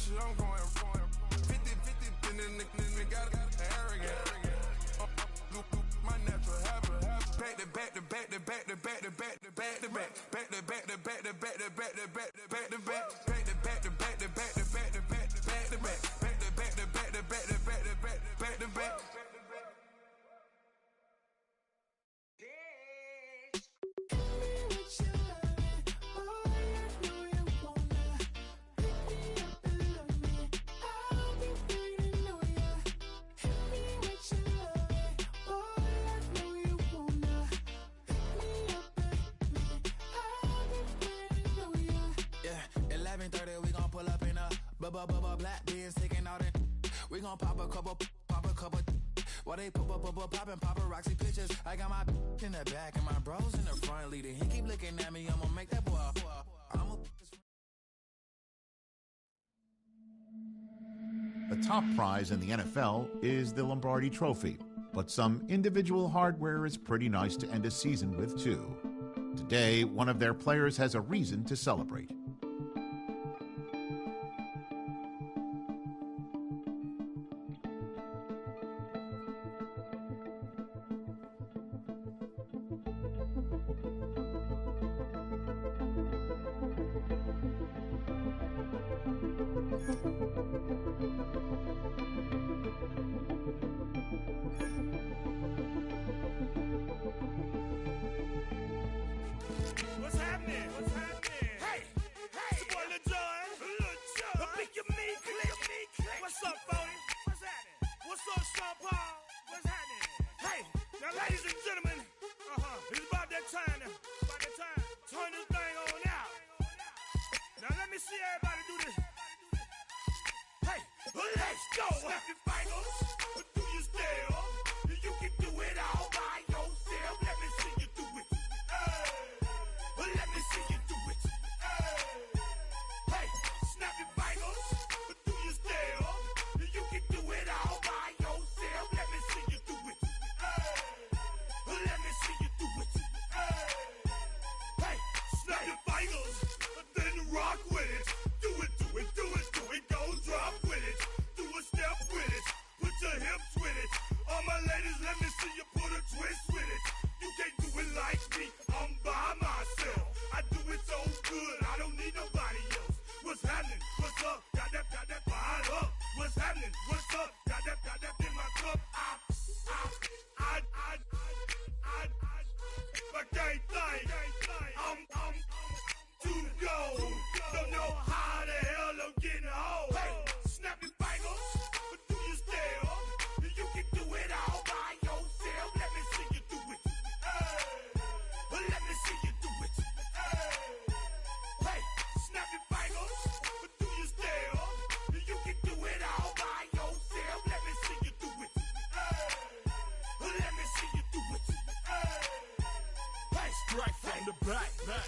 shit, I'm going 50-50, and the nigga got arrogant. My natural habit. Back to back to back to back to back to back to back to back. Back to back to back to back to back to back to back to back. Back to back to back to back to back to back to back to back. Back to back to back to back to back to back to back. Black beans taking out it. We gon' pop a couple. While they poppin' paparazzi pictures. I got my in the back and my bros in the front leading. He keep looking at me, I'ma make that boy. The top prize in the NFL is the Lombardi Trophy, but some individual hardware is pretty nice to end a season with too. Today, one of their players has a reason to celebrate.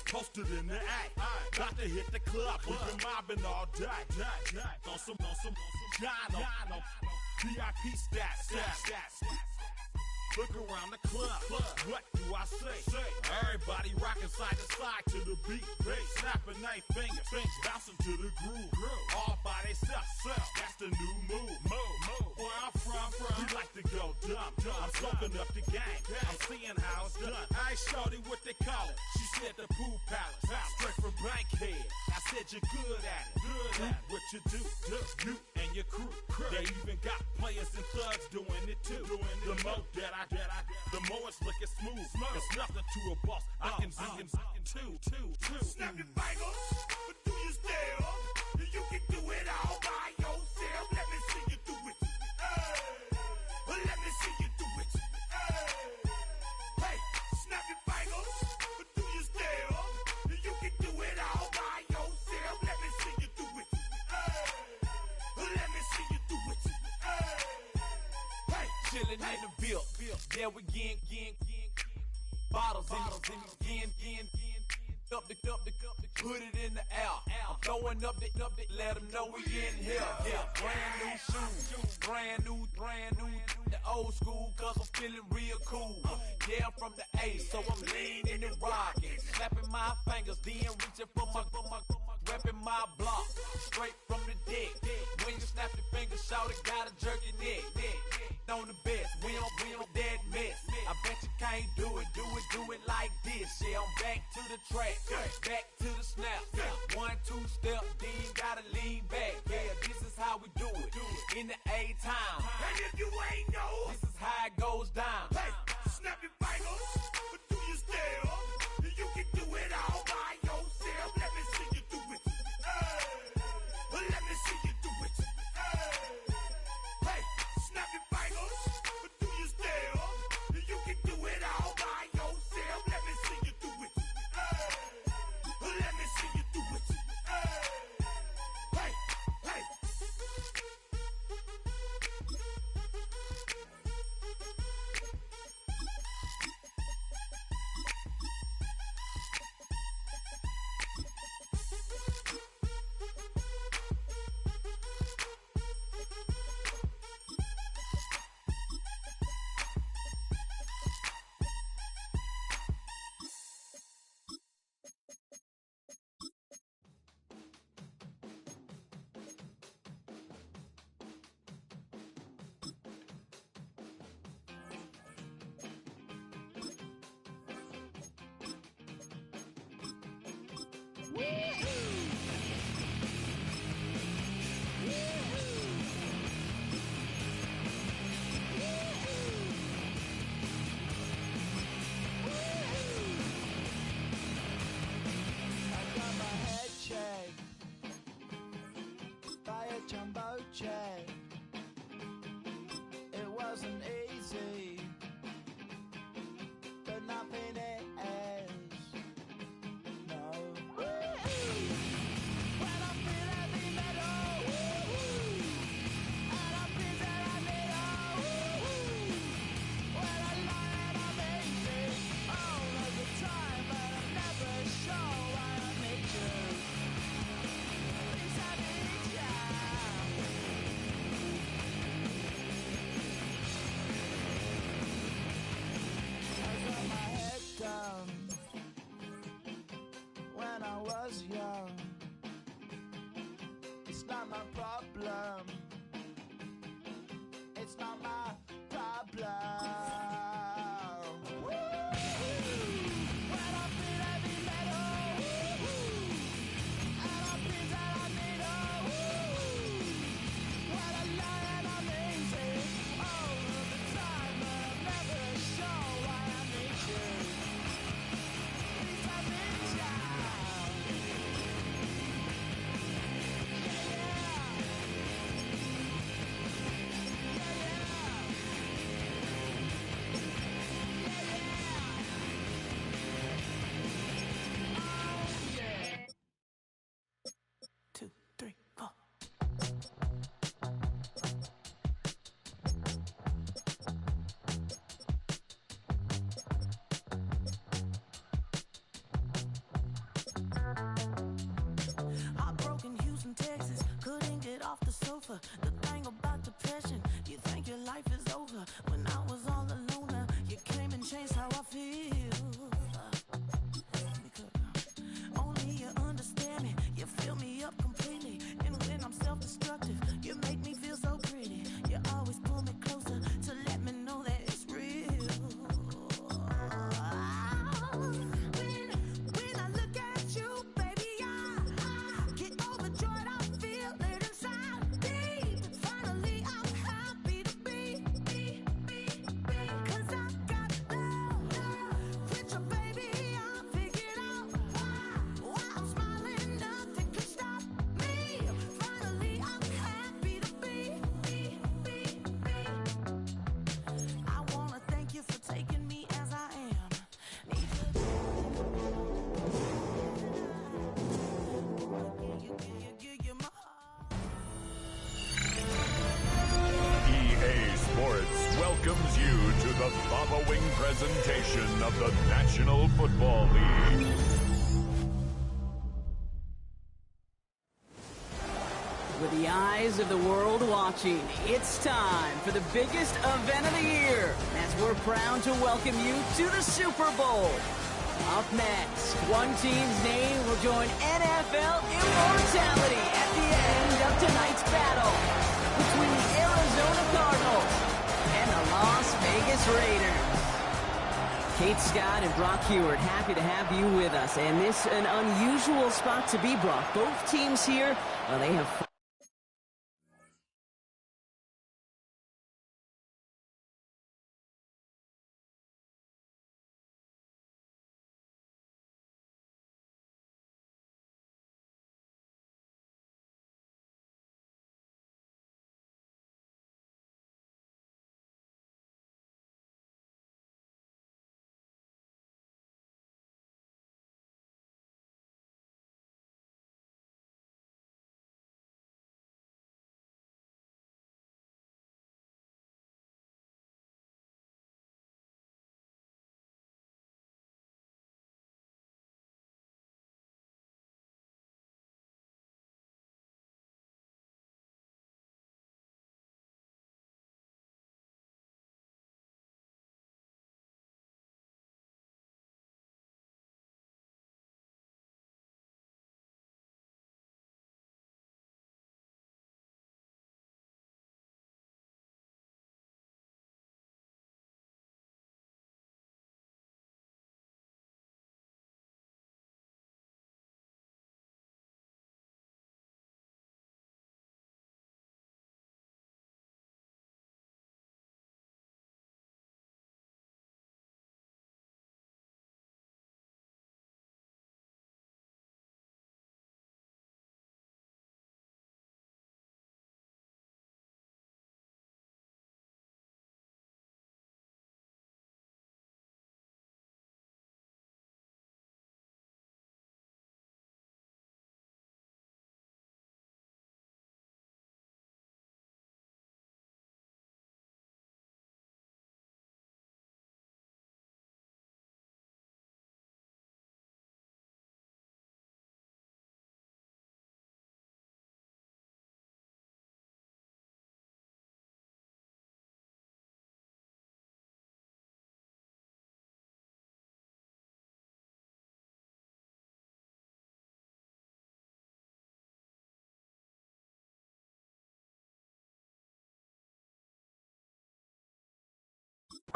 Posted in the act, got to hit the club. We've been mobbing all day. On some John, VIP stats. Look around the club. What do I say? Everybody rocking side to side to the beat. Snapping their fingers, bouncing to the groove. All by themselves. That's the new move. Where I'm from, we like to go dumb. I'm soaking up the game. I'm seeing how it's done. I ain't shorty what they call it. She said the pool palace. Straight from Bankhead. I said you're good at it. What you do, you and your crew. They even got players and thugs doing it too. The more that I the more it's looking smooth. It's nothing to a boss. I can see him too. Snap your fingers, but do you still? You can do it all by yourself. Let me see you do it. Let me see you do it. Hey, snap your fingers, but do you still? You can do it all by yourself. Let me see you do it. Let me see you do it. Hey, chillin' in the bill. Yeah, we again. Bottles in again. Up the put it in the air. I'm throwing up the, let them know we in here. Yeah, brand new shoes, brand new. The old school, cause I'm feeling real cool. Yeah, I'm from the A, so I'm leaning and rocking. Snapping my fingers, then reaching for my repping my block. Straight from the deck, back to the snap. 1, 2 step, then you gotta lean back. Yeah, this is how we do it. In the A-time. And if you ain't know, This is how it goes down. hey, snap your fingers, but do your step. You can do it all by yourself. Let me see you do it. Hey, let me see you do it. Hey, snap your fingers, but do your step. You can do it all by yourself. Let me see you do it. Let me see you do it. Hey, hey. Jumbo jet. It wasn't easy, but nothing is. No. When I feel heavy metal, and I feel that I need when I lie and I'm easy all of the time, but I'm never sure why I need you. Please, I need ya. When I was young, it's not my problem. It's not my problem. When I feel heavy metal, and I feel that I need when I lie and I'm easy all of the time, but I'm never sure why I need you. Please, I need ya. Heartbroken Houston, Texas, couldn't get off the sofa. The thing about depression, you think your life is over. When I was all alone, you came and changed how I feel. Only you understand me, you fill me up completely. And when I'm self-destructive, you make me feel so pretty. You always pull me closer to let me know that it's real. When I look at you, baby, I get overjoyed. I feel it inside deep. Finally, I'm happy to be. 'Cause I got love with you, baby. I figured out why I'm smiling. Nothing can stop me. Finally, I'm happy to be. I wanna thank you for taking me as I am. Need you my heart. EA Sports welcomes you to the following presentation of the National Football League. With the eyes of the world watching, it's time for the biggest event of the year, as we're proud to welcome you to the Super Bowl. Up next, one team's name will join NFL immortality at the end of tonight's battle between the Arizona Cardinals and the Las Vegas Raiders. Kate Scott and Brock Heward, happy to have you with us. And this an unusual spot to be, Brock. Both teams here, well, they have...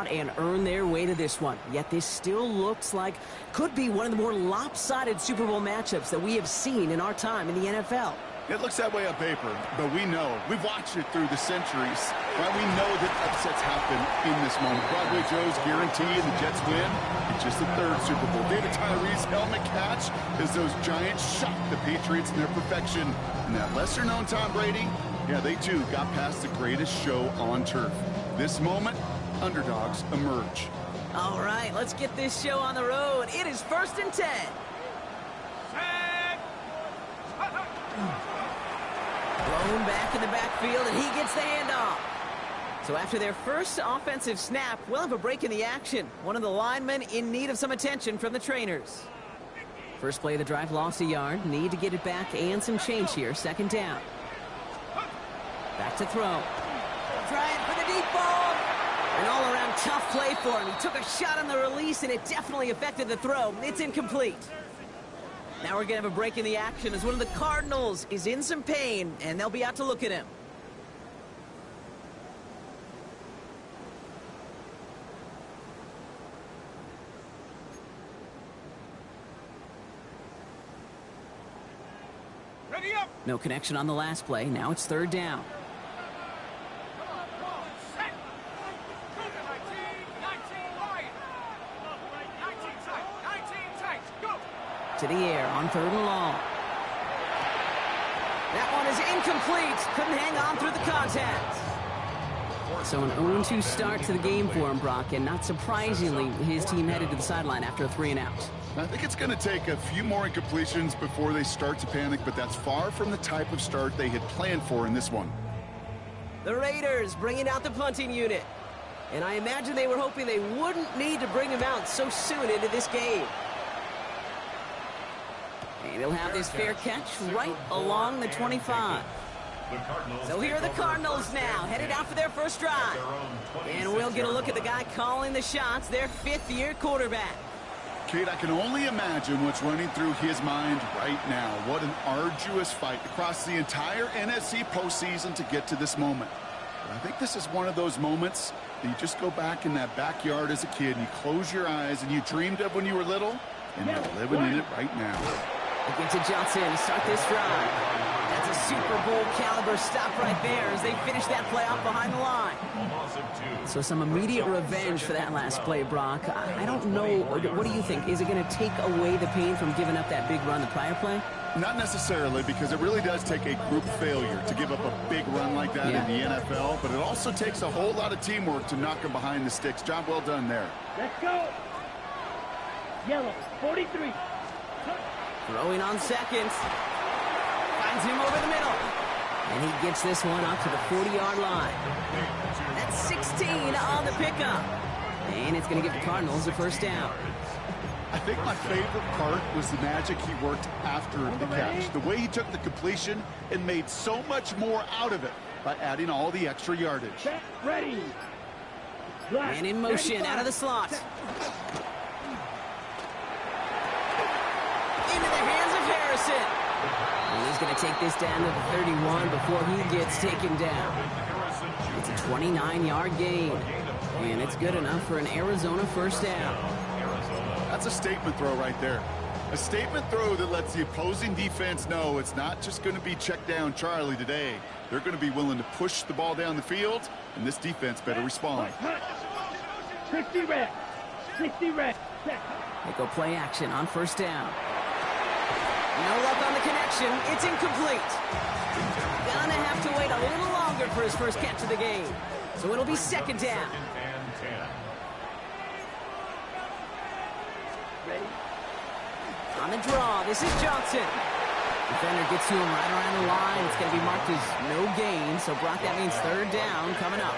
and earn their way to this one. Yet this still looks like could be one of the more lopsided Super Bowl matchups that we have seen in our time in the NFL. It looks that way on paper, but we know. We've watched it through the centuries. Right? We know that upsets happen in this moment. Broadway Joe's guarantee and the Jets win. It's just the third Super Bowl. David Tyree's helmet catch as those Giants shocked the Patriots in their perfection. And that lesser-known Tom Brady, yeah, they too got past the greatest show on turf. This moment, underdogs emerge. All right, let's get this show on the road. It is 1st and 10. Blown back in the backfield, and he gets the handoff. So after their first offensive snap, we'll have a break in the action. One of the linemen in need of some attention from the trainers. First play of the drive lost a yard. Need to get it back and some change here. 2nd down. Back to throw. Trying for the deep ball. An all-around tough play for him. He took a shot on the release, and it definitely affected the throw. It's incomplete. Now we're going to have a break in the action as one of the Cardinals is in some pain, and they'll be out to look at him. Ready up. No connection on the last play. Now it's 3rd down. To the air on 3rd and long. That one is incomplete. Couldn't hang on through the contact. So an 0-2 start to the game for him, Brock, and not surprisingly, his team headed to the sideline after a 3-and-out. I think it's going to take a few more incompletions before they start to panic, but that's far from the type of start they had planned for in this one. The Raiders bringing out the punting unit. And I imagine they were hoping they wouldn't need to bring him out so soon into this game. And he'll have this fair catch right along the 25. So here are the Cardinals now, headed out for their first drive. And we'll get a look at the guy calling the shots, their 5th-year quarterback. Kate, I can only imagine what's running through his mind right now. What an arduous fight across the entire NFC postseason to get to this moment. But I think this is one of those moments that you just go back in that backyard as a kid and you close your eyes and you dreamed of when you were little, and you're living in it right now. They get to Johnson to start this drive. That's a Super Bowl caliber stop right there as they finish that play off behind the line. So some immediate revenge for that last play, Brock. I don't know. What do you think? Is it going to take away the pain from giving up that big run the prior play? Not necessarily, because it really does take a group failure to give up a big run like that in the NFL, but it also takes a whole lot of teamwork to knock them behind the sticks. Job well done there. Let's go. Yellow, 43. Throwing on seconds. Finds him over the middle. And he gets this one up to the 40-yard line. That's 16 on the pickup. And it's going to give the Cardinals a first down. I think my favorite part was the magic he worked after the catch. The way he took the completion and made so much more out of it by adding all the extra yardage. Ready. And in motion out of the slot. Into the hands of Harrison. And he's going to take this down to the 31 before he gets taken down. It's a 29-yard gain. And it's good enough for an Arizona first down. That's a statement throw right there. A statement throw that lets the opposing defense know it's not just going to be check down Charlie today. They're going to be willing to push the ball down the field, and this defense better respond. 60 red. 60 red. They go play action on first down. No luck on the connection. It's incomplete. Gonna have to wait a little longer for his first catch of the game. So it'll be second down. On the draw, this is Johnson. Defender gets to him right around the line. It's going to be marked as no gain. So, Brock, that means third down coming up.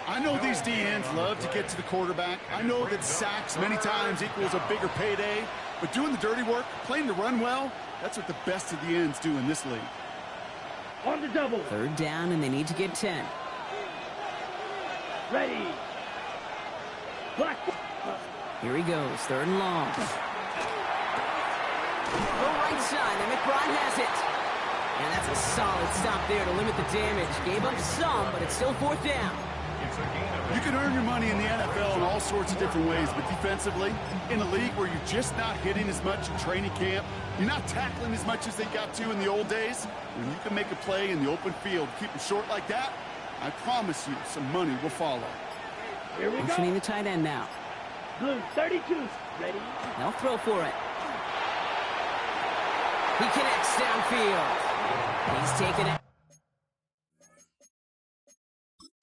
I know these D-ends love to get to the quarterback. I know that sacks many times equals a bigger payday. But doing the dirty work, playing to run well, that's what the best of the ends do in this league. On the double. Third down, and they need to get 10. Ready. Black. Here he goes, third and long. The right side, and McBride has it. And that's a solid stop there to limit the damage. Gave up some, but it's still fourth down. You can earn your money in the NFL in all sorts of different ways, but defensively, in a league where you're just not hitting as much in training camp, you're not tackling as much as they got to in the old days, when you can make a play in the open field, keep them short like that, I promise you some money will follow. Here we go. Motioning the tight end now. Blue, 32. Ready. They'll throw for it. He connects downfield. He's taken it.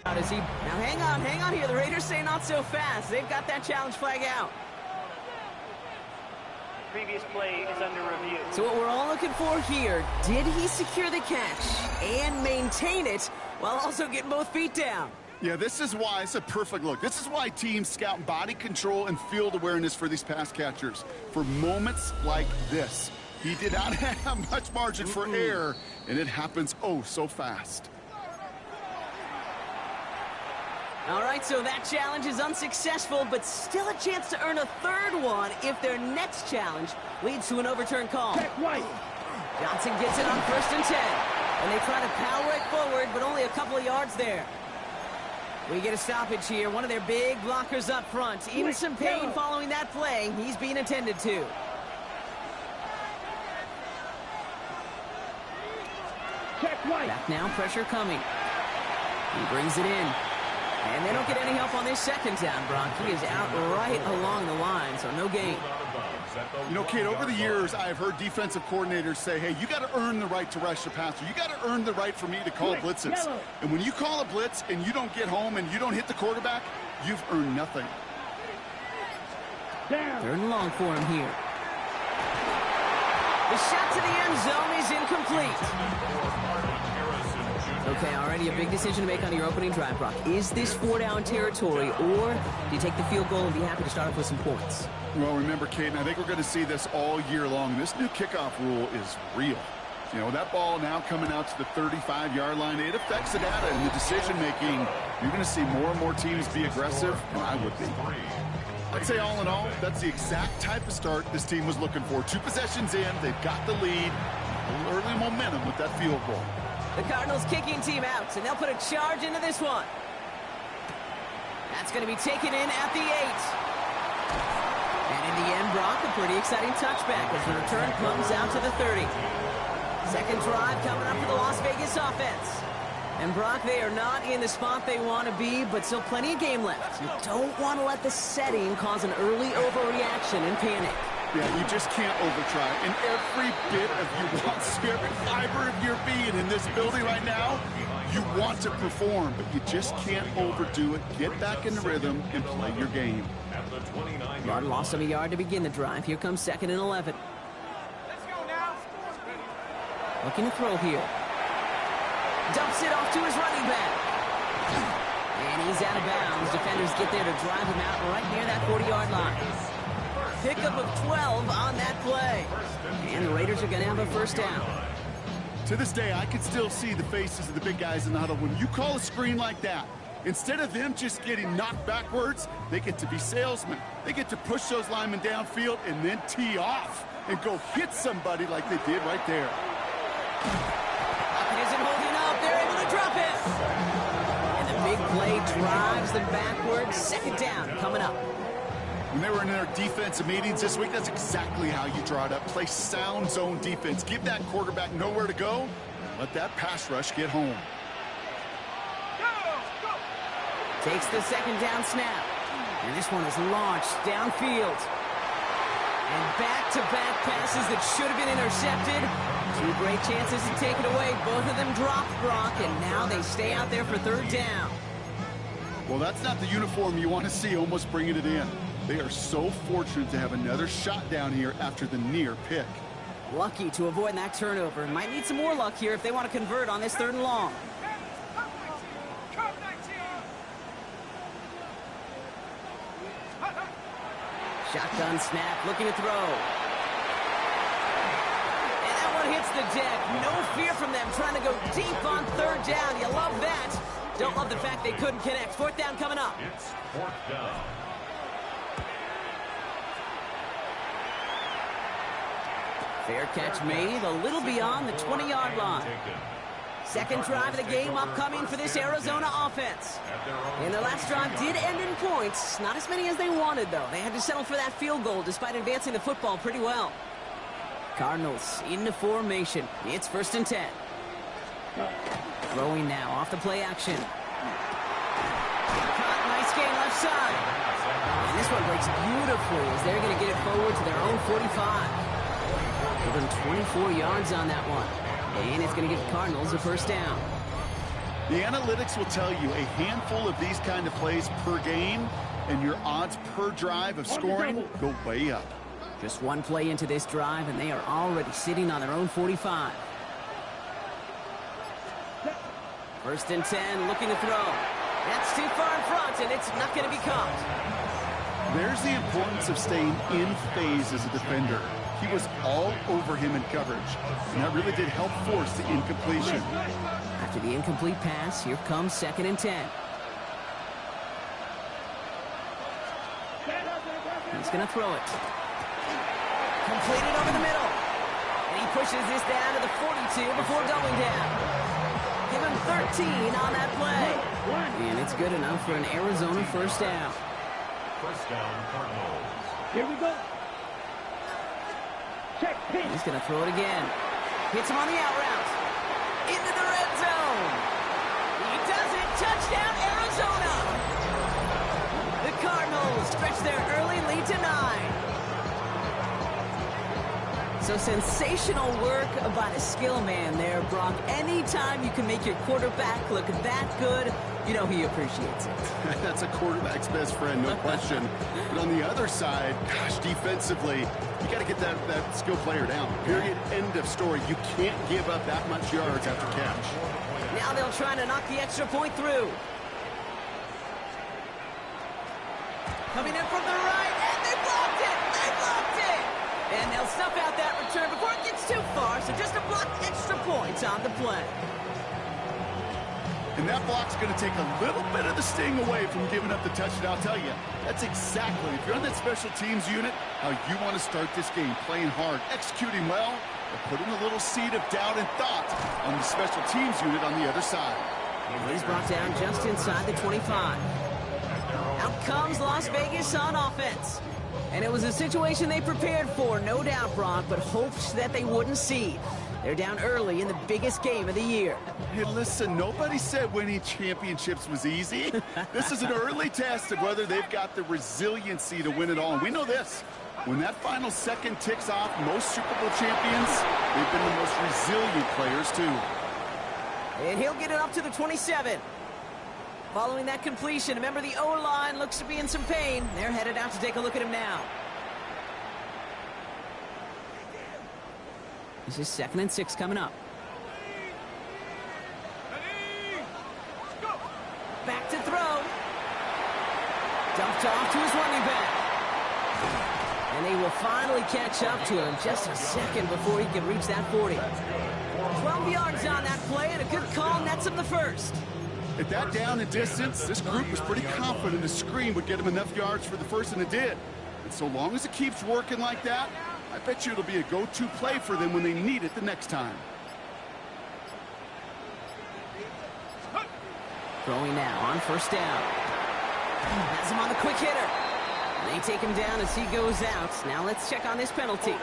How does he? Now hang on here. The Raiders say not so fast. They've got that challenge flag out. Previous play is under review. So what we're all looking for here, did he secure the catch and maintain it while also getting both feet down? Yeah, this is why it's a perfect look. This is why teams scout body control and field awareness for these pass catchers. For moments like this. He did not have much margin for error, and it happens oh so fast. All right, so that challenge is unsuccessful, but still a chance to earn a third one if their next challenge leads to an overturned call. Check right. Johnson gets it on 1st and 10, and they try to power it forward, but only a couple of yards there. We get a stoppage here. One of their big blockers up front. In some pain following that play. He's being attended to. Check right. Back now, pressure coming. He brings it in. And they don't get any help on this second down, Brock. He is out right along the line, so no gain. You know, Kate, over the years, I've heard defensive coordinators say, hey, you got to earn the right to rush the passer. You got to earn the right for me to call blitzes. And when you call a blitz and you don't get home and you don't hit the quarterback, you've earned nothing. Down. Third and long for him here. The shot to the end zone is incomplete. Okay, already a big decision to make on your opening drive, Brock. Is this 4-down territory, or do you take the field goal and be happy to start off with some points? Well, remember, Kate, and I think we're going to see this all year long. This new kickoff rule is real. You know, that ball now coming out to the 35-yard line, it affects the data and the decision-making. You're going to see more and more teams be aggressive, and I would be. I'd say all in all, that's the exact type of start this team was looking for. 2 possessions in, they've got the lead, a little early momentum with that field goal. The Cardinals kicking team out, and they'll put a charge into this one. That's going to be taken in at the 8. And in the end, Brock, a pretty exciting touchback as the return comes out to the 30. Second drive coming up for the Las Vegas offense. And Brock, they are not in the spot they want to be, but still plenty of game left. You don't want to let the setting cause an early overreaction and panic. Yeah, you just can't overtry. And every bit of you wants, every fiber of your being in this building right now, you want to perform, but you just can't overdo it. Get back in the rhythm and play your game. Martin lost of a yard to begin the drive. Here comes 2nd and 11. Let's go now. Looking to throw here. Dumps it off to his running back. And he's out of bounds. Defenders get there to drive him out right near that 40-yard line. Pickup of 12 on that play. And the Raiders are going to have a first down. To this day, I can still see the faces of the big guys in the huddle. When you call a screen like that, instead of them just getting knocked backwards, they get to be salesmen. They get to push those linemen downfield and then tee off and go hit somebody like they did right there. It isn't holding up. They're able to drop it. And the big play drives them backwards. Second down coming up. When they were in their defensive meetings this week, that's exactly how you draw it up. Play sound zone defense. Give that quarterback nowhere to go. Let that pass rush get home. Takes the second down snap. And this one is launched downfield. And back-to-back passes that should have been intercepted. 2 great chances to take it away. Both of them dropped, Brock, and now they stay out there for third down. Well, that's not the uniform you want to see almost bringing it in. They are so fortunate to have another shot down here after the near pick. Lucky to avoid that turnover. Might need some more luck here if they want to convert on this 3rd and long. Shotgun snap, looking to throw. And that one hits the deck. No fear from them trying to go deep on 3rd down. You love that. Don't love the fact they couldn't connect. 4th down coming up. It's 4th down. Fair catch made a little beyond the 20-yard line. Second drive of the game upcoming for this Arizona offense. And their last drive did end in points. Not as many as they wanted, though. They had to settle for that field goal despite advancing the football pretty well. Cardinals into formation. It's 1st and 10. Throwing now off the play action. Nice gain left side. And this one breaks beautifully as they're going to get it forward to their own 45. Give them 24 yards on that one. And it's going to give the Cardinals a first down. The analytics will tell you a handful of these kind of plays per game, and your odds per drive of scoring go way up. Just one play into this drive, and they are already sitting on their own 45. 1st and 10, looking to throw. That's too far in front, and it's not going to be caught. There's the importance of staying in phase as a defender. He was all over him in coverage, and that really did help force the incompletion. After the incomplete pass, here comes 2nd and 10. He's going to throw it. Completed over the middle. And he pushes this down to the 42 before going down. Give him 13 on that play. And it's good enough for an Arizona first down. First down, Cardinals. Here we go. Check pitch. He's going to throw it again. Hits him on the out route. Into the red zone. He does it. Touchdown, Arizona. The Cardinals stretch their early lead to 9. So sensational work by the skill man there, Brock. Anytime you can make your quarterback look that good, you know he appreciates it. That's a quarterback's best friend, no question. But on the other side, gosh, defensively, you got to get that skill player down. Period. End of story. You can't give up that much yards after catch. Now they'll try to knock the extra point through. Coming in from the right, and they blocked it! They blocked it! And they'll snuff out that return before it gets too far, so just a block extra points on the play. And that block's going to take a little bit of the sting away from giving up the touchdown. I'll tell you, that's exactly, if you're on that special teams unit, how you want to start this game. Playing hard, executing well, but putting a little seed of doubt and thought on the special teams unit on the other side. And he's brought down just inside the 25. Out comes Las Vegas on offense. And it was a situation they prepared for, no doubt, Brock, but hoped that they wouldn't see. They're down early in the biggest game of the year. Hey, listen, nobody said winning championships was easy. This is an early test of whether they've got the resiliency to win it all. And we know this. When that final second ticks off, most Super Bowl champions, they've been the most resilient players, too. And he'll get it up to the 27. Following that completion, remember the O-line looks to be in some pain. They're headed out to take a look at him now. This is 2nd and 6 coming up. Back to throw. Dumped off to his running back. And they will finally catch up to him just a second before he can reach that 40. 12 yards on that play, and a good call nets him the first. At that down and distance, this group was pretty confident a screen would get him enough yards for the first, and it did. And so long as it keeps working like that, I bet you it'll be a go-to play for them when they need it the next time. Throwing now on first down. Has him on the quick hitter. They take him down as he goes out. Now let's check on this penalty.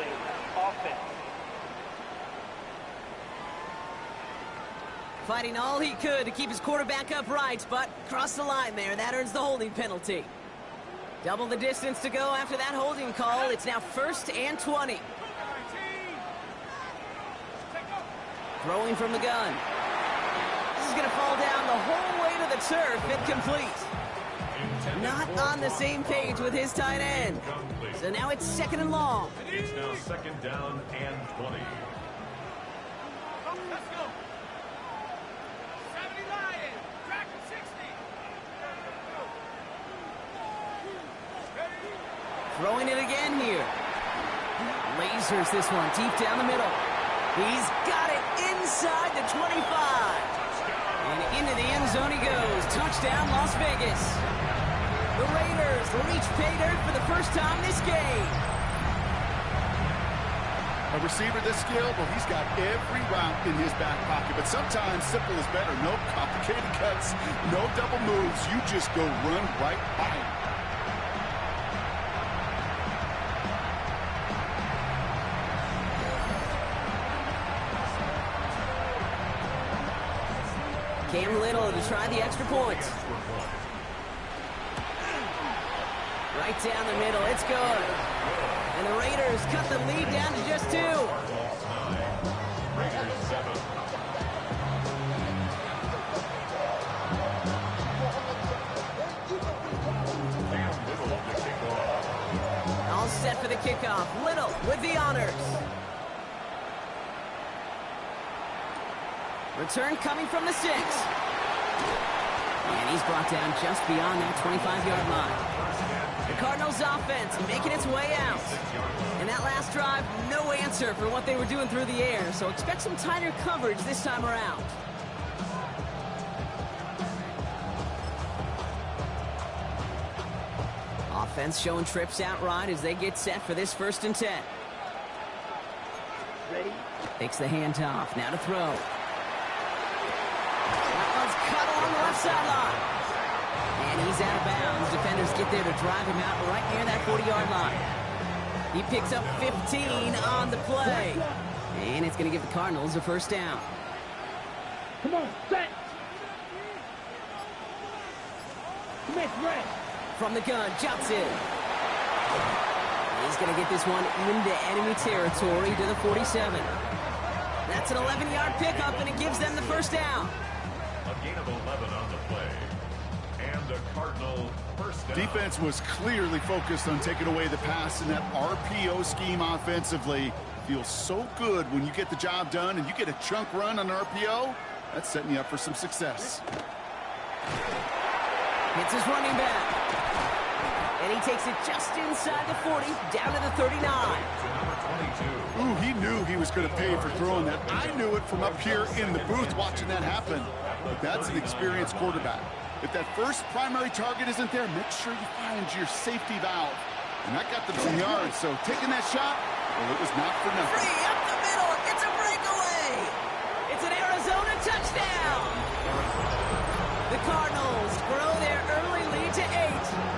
Fighting all he could to keep his quarterback upright, but crossed the line there. That earns the holding penalty. Double the distance to go after that holding call. It's now 1st and 20. Throwing from the gun. This is going to fall down the whole way to the turf. Incomplete. Not on the same page with his tight end. So now it's 2nd and long. It's now 2nd down and 20. Let's go. 70 Lions. Track 60. Throwing it again here. Lasers this one deep down the middle. He's got it inside the 25. And into the end zone he goes. Touchdown, Las Vegas. The Raiders reach pay dirt for the first time this game. A receiver this skilled, well, he's got every route in his back pocket. But sometimes simple is better. No complicated cuts, no double moves. You just go run right by him. Cam Little to try the extra point. Right down the middle, it's good. And the Raiders cut the lead down to just 2. Raiders 7. All set for the kickoff. Little with the honors. Return coming from the 6. And he's brought down just beyond that 25-yard line. The Cardinals offense making its way out. And that last drive, no answer for what they were doing through the air. So expect some tighter coverage this time around. Offense showing trips outright as they get set for this 1st and 10. Ready? Takes the handoff. Now to throw. That one's cut along the left sideline. And he's out of bounds. Defenders get there to drive him out right near that 40-yard line. He picks up 15 on the play. And it's going to give the Cardinals a 1st down. Come on, set. Commit, rest. From the gun, jumps in. He's going to get this one into enemy territory to the 47. That's an 11-yard pickup, and it gives them the 1st down. A gain of 11 on the play. And a Cardinal 1st down. Defense was clearly focused on taking away the pass in that RPO scheme offensively. Feels so good when you get the job done and you get a chunk run on an RPO. That's setting you up for some success. It's his running back. And he takes it just inside the 40, down to the 39. Ooh, he knew he was going to pay for throwing that. I knew it from up here in the booth watching that happen. But that's an experienced quarterback. If that first primary target isn't there, make sure you find your safety valve. And that got them some yards, so taking that shot, well, it was not for nothing. Free up the middle, it's a breakaway. It's an Arizona touchdown. The Cardinals grow their early lead to 8.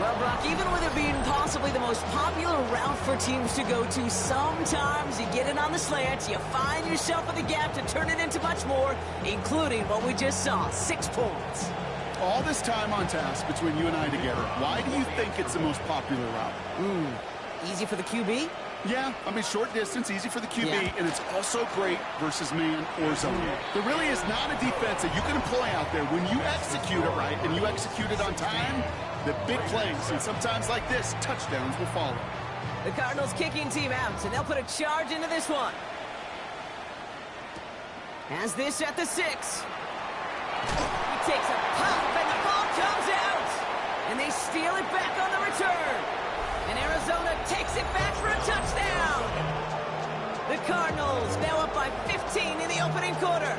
Well, Brock, even with it being possibly the most popular route for teams to go to, sometimes you get it on the slants, you find yourself in the gap to turn it into much more, including what we just saw, 6 points. All this time on task between you and I together, why do you think it's the most popular route? Easy for the QB? Yeah, I mean, short distance, easy for the QB, Yeah. and it's also great versus man or zone. There really is not a defense that you can employ out there when you execute it right and you execute it on time, the big plays, and sometimes like this, touchdowns will follow. The Cardinals kicking team out, and they'll put a charge into this one. Has this at the 6. He takes a pop, and the ball comes out. And they steal it back on the return. And Arizona takes it back for a touchdown. The Cardinals now up by 15 in the opening quarter.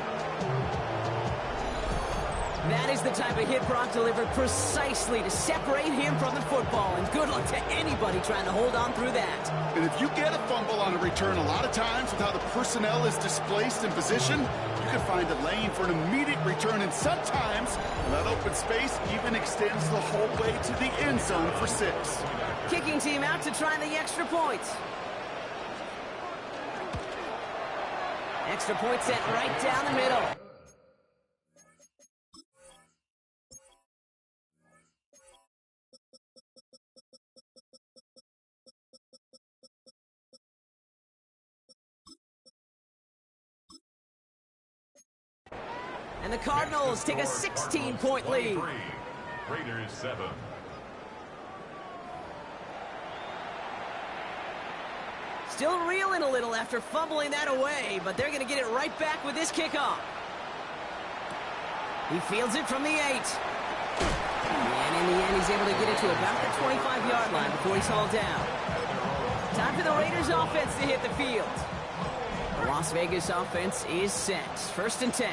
That is the type of hit Brock delivered precisely to separate him from the football. And good luck to anybody trying to hold on through that. And if you get a fumble on a return, a lot of times with how the personnel is displaced in position, you can find a lane for an immediate return. And sometimes that open space even extends the whole way to the end zone for 6. Kicking team out to try the extra points. Extra point set right down the middle. And the Cardinals take a 16-point lead. Raiders 7. Still reeling a little after fumbling that away, but they're going to get it right back with this kickoff. He fields it from the 8. And in the end, he's able to get it to about the 25-yard line before he's hauled down. Time for the Raiders offense to hit the field. The Las Vegas offense is set. 1st and 10.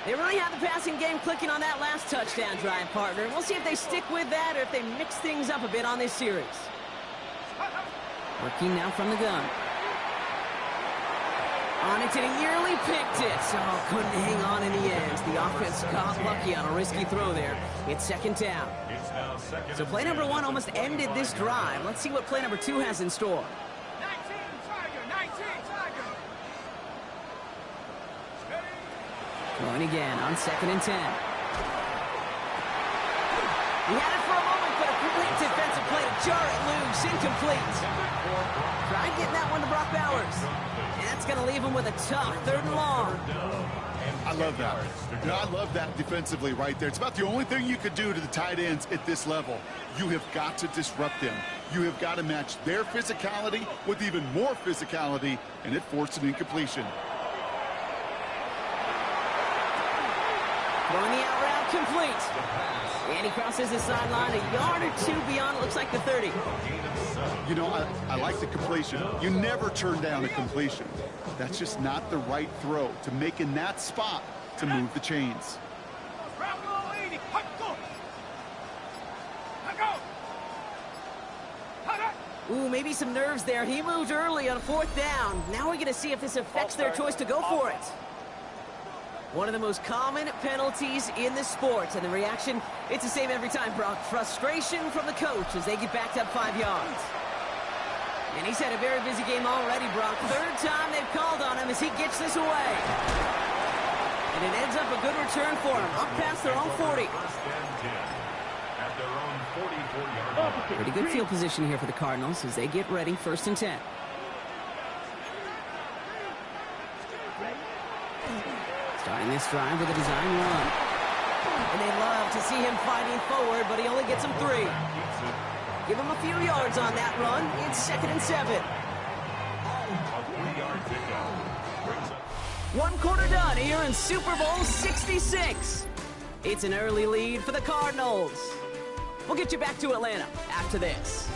They really have the passing game clicking on that last touchdown drive, partner. We'll see if they stick with that or if they mix things up a bit on this series. Working now from the gun. On it, and he nearly picked it. So couldn't hang on in the end. The offense got lucky on a risky throw there. It's 2nd down. So play number 1 almost ended this drive. Let's see what play number 2 has in store. 19 Tiger. Going again on 2nd and 10. He had it for a moment, but a great defensive play to jar it loose. Incomplete. Tried getting that one to Brock Bowers. And that's going to leave him with a tough 3rd and long. I love that. I love that defensively right there. It's about the only thing you could do to the tight ends at this level. You have got to disrupt them. You have got to match their physicality with even more physicality, and it forced an incompletion. Going the out route, complete. And he crosses the sideline a yard or 2 beyond, looks like the 30. You know, I like the completion. You never turn down a completion. That's just not the right throw to make in that spot to move the chains. Ooh, maybe some nerves there. He moved early on 4th down. Now we're going to see if this affects their choice to go for it. One of the most common penalties in the sport, and the reaction, it's the same every time, Brock. Frustration from the coach as they get backed up 5 yards. And he's had a very busy game already, Brock. 3rd time they've called on him as he gets this away. And it ends up a good return for him, up past their own 40. At their own 44-yard line. Pretty good field position here for the Cardinals as they get ready, 1st and 10. Starting this drive with a design run. And they love to see him fighting forward, but he only gets him 3. Give him a few yards on that run. It's 2nd and 7. One quarter done here in Super Bowl 66. It's an early lead for the Cardinals. We'll get you back to Atlanta after this.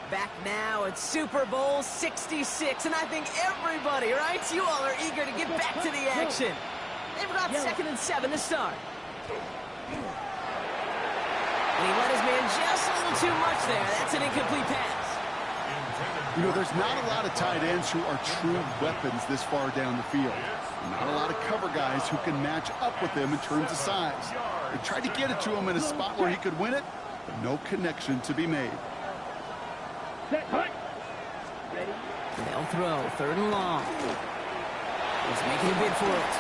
Back now at Super Bowl 66, and I think everybody, right? You all are eager to get back to the action. They've got 2nd and 7 to start. And he let his man just a little too much there. That's an incomplete pass. You know, there's not a lot of tight ends who are true weapons this far down the field. Not a lot of cover guys who can match up with him in terms of size. They tried to get it to him in a spot where he could win it, but no connection to be made. They'll throw, 3rd and long. He's making a bid for it.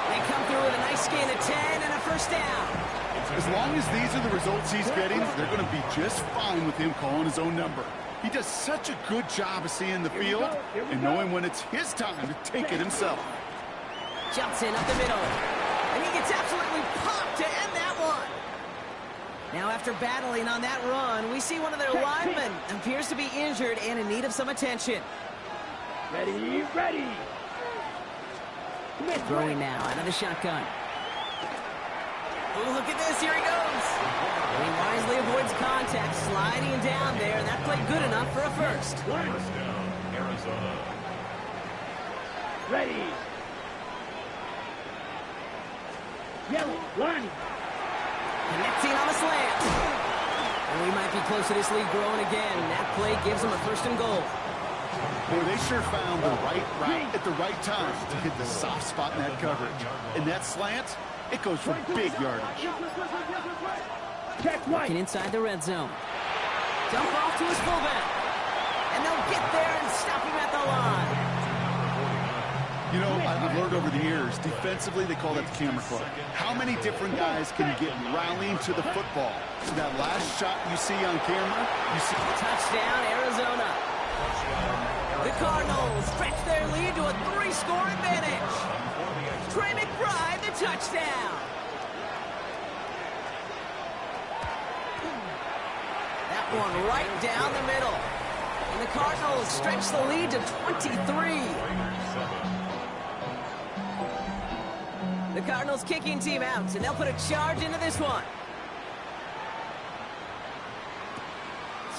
They come through with a nice gain of 10 and a first down. As long as these are the results he's getting, they're going to be just fine with him calling his own number. He does such a good job of seeing the field and knowing when it's his time to take it himself. Jumps in up the middle. And he gets absolutely popped to end that one. Now after battling on that run, we see one of their linemen appears to be injured and in need of some attention. Ready. Throwing now out of the shotgun. Oh, look at this. Here he goes. And he wisely avoids contact, sliding down there, and that played good enough for a first. First down, Arizona. Ready. Yellow, line. Connecting on the slant. And we might be close to this lead growing again. That play gives them a 1st and goal. Boy, they sure found the right route at the right time to hit the soft spot in that coverage. And that slant, it goes for big yardage. Working inside the red zone. Dump off to his fullback. And they'll get there and stop him at the line. You know, I've learned over the years, defensively, they call that the camera club. How many different guys can get rallying to the football? So that last shot you see on camera, you see... Touchdown, Arizona. The Cardinals stretch their lead to a 3-score advantage. Trey McBride, the touchdown. That one right down the middle. And the Cardinals stretch the lead to 23. The Cardinals kicking team out, and they'll put a charge into this one.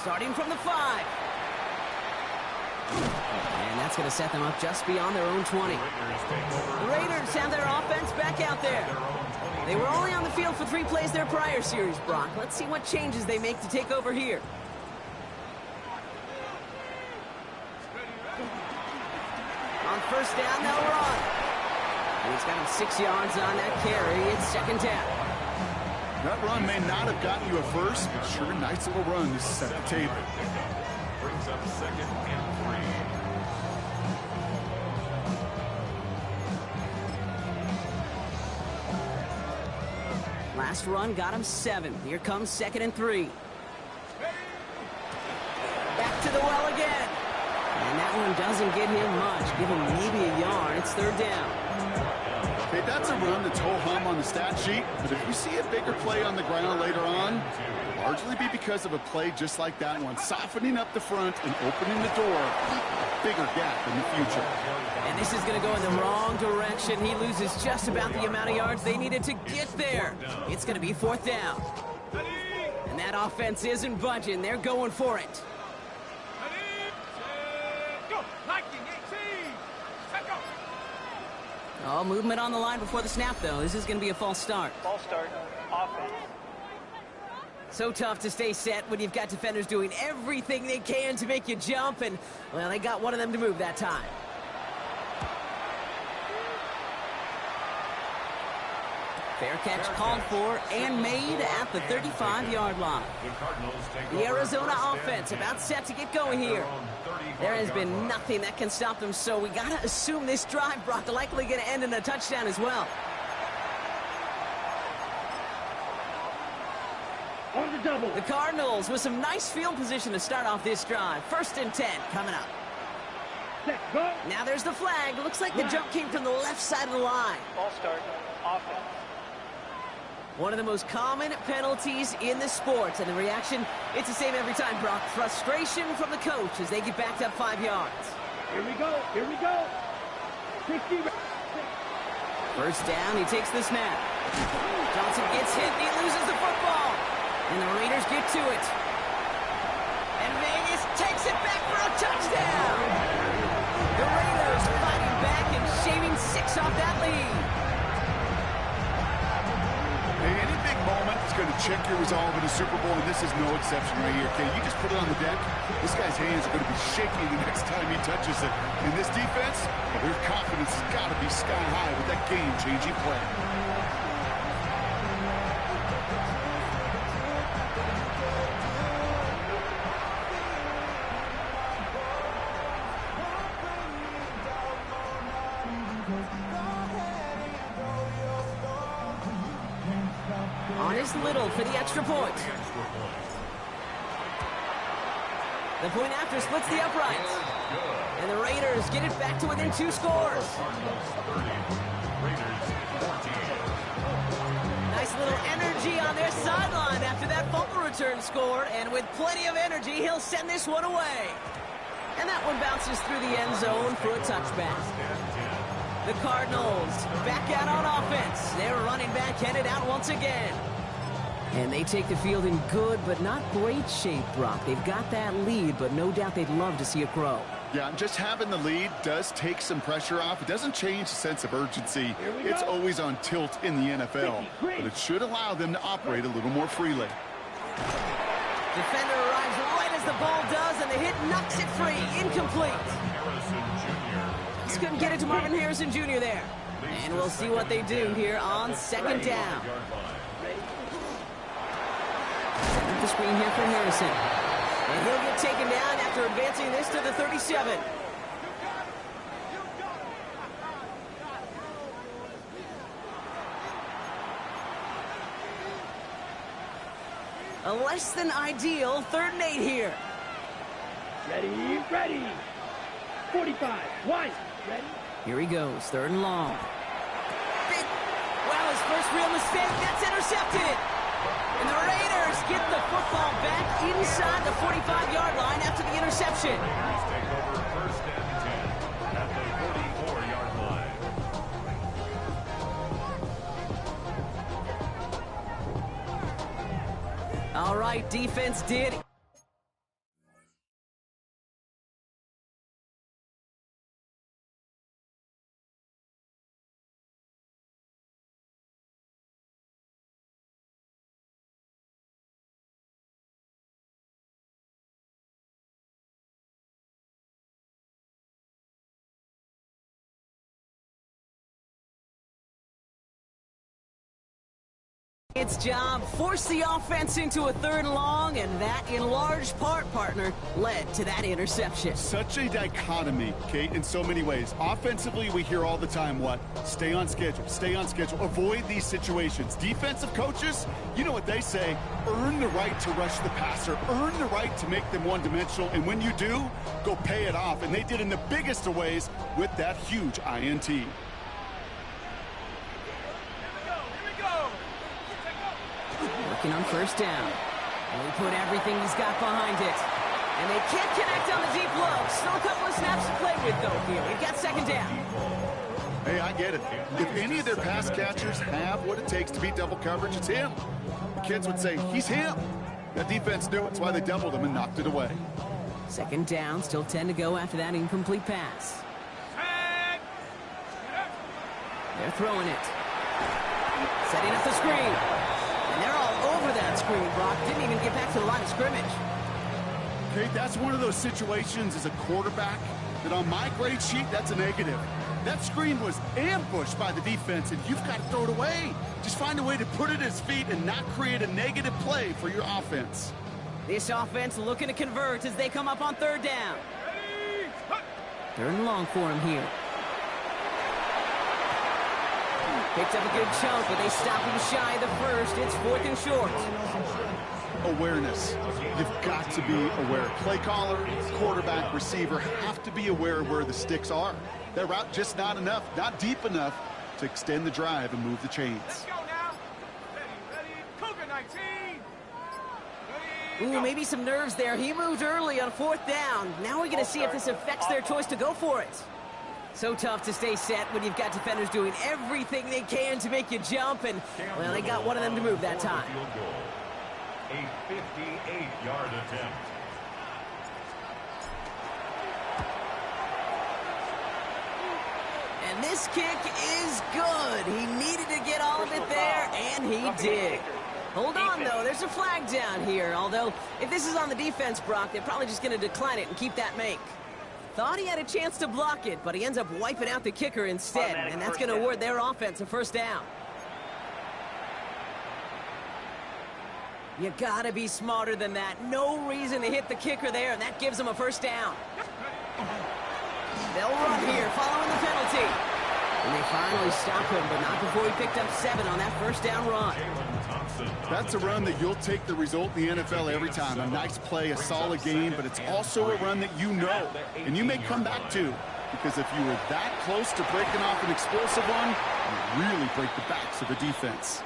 Starting from the 5. And that's going to set them up just beyond their own 20. The Raiders have their offense back out there. They were only on the field for 3 plays their prior series, Brock. Let's see what changes they make to take over here. On first down, they'll run. And he's got him 6 yards on that carry. It's 2nd down. That run may not have gotten you a first, but sure, nice little run to set the table. Brings up 2nd and 3. Last run got him 7. Here comes 2nd and 3. Back to the well again. And that one doesn't get him much. Give him maybe a yard. It's 3rd down. Okay, that's a run that's ho-hum on the stat sheet, but if you see a bigger play on the ground later on, it'll largely be because of a play just like that one, softening up the front and opening the door, a bigger gap in the future. And this is going to go in the wrong direction. He loses just about the amount of yards they needed to get there. It's going to be 4th down. And that offense isn't budging. They're going for it. Oh, movement on the line before the snap, though. This is going to be a false start. False start. Offense. So tough to stay set when you've got defenders doing everything they can to make you jump, and, well, they got one of them to move that time. Fair catch called for and made at the 35-yard line. The Arizona offense about set to get going here. There has been nothing that can stop them, so we got to assume this drive, Brock, likely going to end in a touchdown as well. On the double. The Cardinals with some nice field position to start off this drive. 1st and 10 coming up. Set, go. Now there's the flag. Looks like the jump came from the left side of the line. False start. Offense. One of the most common penalties in the sport, and the reaction, it's the same every time, Brock. Frustration from the coach as they get backed up 5 yards. Here we go. Here we go. 60. First down, he takes the snap. Johnson gets hit, he loses the football. And the Raiders get to it. And Vegas takes it back for a touchdown. The Raiders fighting back and shaving 6 off that lead. Any big moment going to check your resolve in a Super Bowl, and this is no exception right here, okay? You just put it on the deck. This guy's hands are going to be shaking the next time he touches it. In this defense, well, their confidence has got to be sky high with that game-changing play. On his Little for the extra point. The point after splits the uprights. And the Raiders get it back to within 2 scores. Nice little energy on their sideline after that fumble return score. And with plenty of energy, he'll send this one away. And that one bounces through the end zone for a touchback. The Cardinals back out on offense. Their running back headed out once again. And they take the field in good but not great shape, Brock. They've got that lead, but no doubt they'd love to see it grow. Yeah, and just having the lead does take some pressure off. It doesn't change the sense of urgency. It's always on tilt in the NFL, but it should allow them to operate a little more freely. Defender arrives right as the ball does, and the hit knocks it free. Incomplete. Just couldn't get it to Marvin Harrison Jr. there. And we'll see what they do here on second down. Set up the screen here for Harrison. And he'll get taken down after advancing this to the 37. A less than ideal 3rd and 8 here. Ready, ready. 45, wide, ready. Here he goes, 3rd and long. Big, well, his first real mistake, that's intercepted. And the Raiders get the football back inside the 45-yard line after the interception. Take over 1st and 10 at the 44-yard line. All right, defense did. Its job, forced the offense into a 3rd and long, and that, in large part, partner, led to that interception. Such a dichotomy, Kate, in so many ways. Offensively, we hear all the time what? Stay on schedule, avoid these situations. Defensive coaches, you know what they say, earn the right to rush the passer, earn the right to make them one-dimensional, and when you do, go pay it off. And they did in the biggest of ways with that huge INT. On 1st down. And he put everything he's got behind it. And they can't connect on the deep low. Still a couple of snaps to play with, though, here. We've got 2nd down. Hey, I get it. If any of their pass catchers have what it takes to beat double coverage, it's him. The kids would say, he's him. That defense knew it. That's why they doubled him and knocked it away. 2nd down, still 10 to go after that incomplete pass. They're throwing it. Setting up the screen. And they're all over that screen, Brock. Didn't even get back to the line of scrimmage. Okay, that's one of those situations as a quarterback that on my grade sheet, that's a negative. That screen was ambushed by the defense, and you've got to throw it away. Just find a way to put it at his feet and not create a negative play for your offense. This offense looking to convert as they come up on 3rd down. 3rd and long for him here. Picked up a good chunk, but they stop him shy of the 1st. It's 4th and short. Awareness. You've got to be aware. Play caller, quarterback, receiver have to be aware of where the sticks are. That route just not enough, not deep enough to extend the drive and move the chains. Let's go now. Ready, Cougar 19. Ooh, maybe some nerves there. He moved early on 4th down. Now we're going to see if this affects their choice to go for it. So tough to stay set when you've got defenders doing everything they can to make you jump, and, well, they got one of them to move that time. A 58-yard attempt. And this kick is good. He needed to get all of it there, and he did. Hold on, though. There's a flag down here. Although, if this is on the defense, Brock, they're probably just going to decline it and keep that make. Thought he had a chance to block it, but he ends up wiping out the kicker instead. And that's going to award their offense a first down. You got to be smarter than that. No reason to hit the kicker there, and that gives them a first down. They'll run here following the penalty. And they finally stop him, but not before he picked up 7 on that first down run. That's a run that you'll take the result in the NFL every time. A nice play, a solid game, but it's also a run that you know, and you may come back to. Because if you were that close to breaking off an explosive one, you really break the backs of the defense.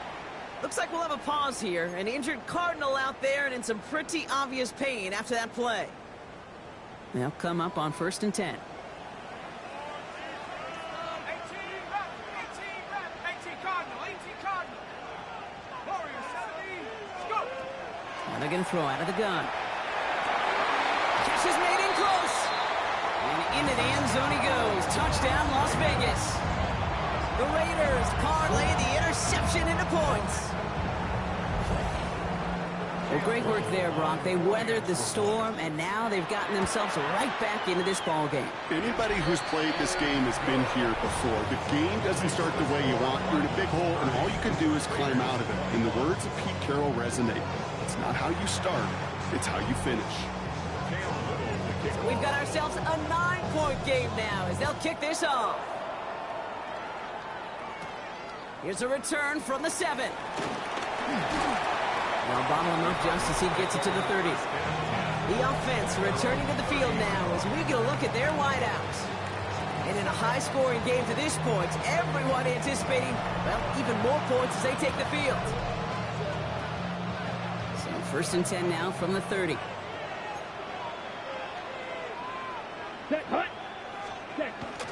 Looks like we'll have a pause here. An injured Cardinal out there and in some pretty obvious pain after that play. They'll come up on 1st and 10. And they're going to throw out of the gun. Catch is made in close. And into the end zone he goes. Touchdown, Las Vegas. The Raiders parlay the interception into points. Well, great work there, Brock. They weathered the storm, and now they've gotten themselves right back into this ball game. Anybody who's played this game has been here before. The game doesn't start the way you want. You're in a big hole, and all you can do is climb out of it. And the words of Pete Carroll resonate. It's not how you start, it's how you finish. So we've got ourselves a 9-point game now as they'll kick this off. Here's a return from the 7. They'll bottle him up just as he gets it to the 30. The offense returning to the field now as we get a look at their wideouts. And in a high-scoring game to this point, everyone anticipating, well, even more points as they take the field. So 1st and 10 now from the 30.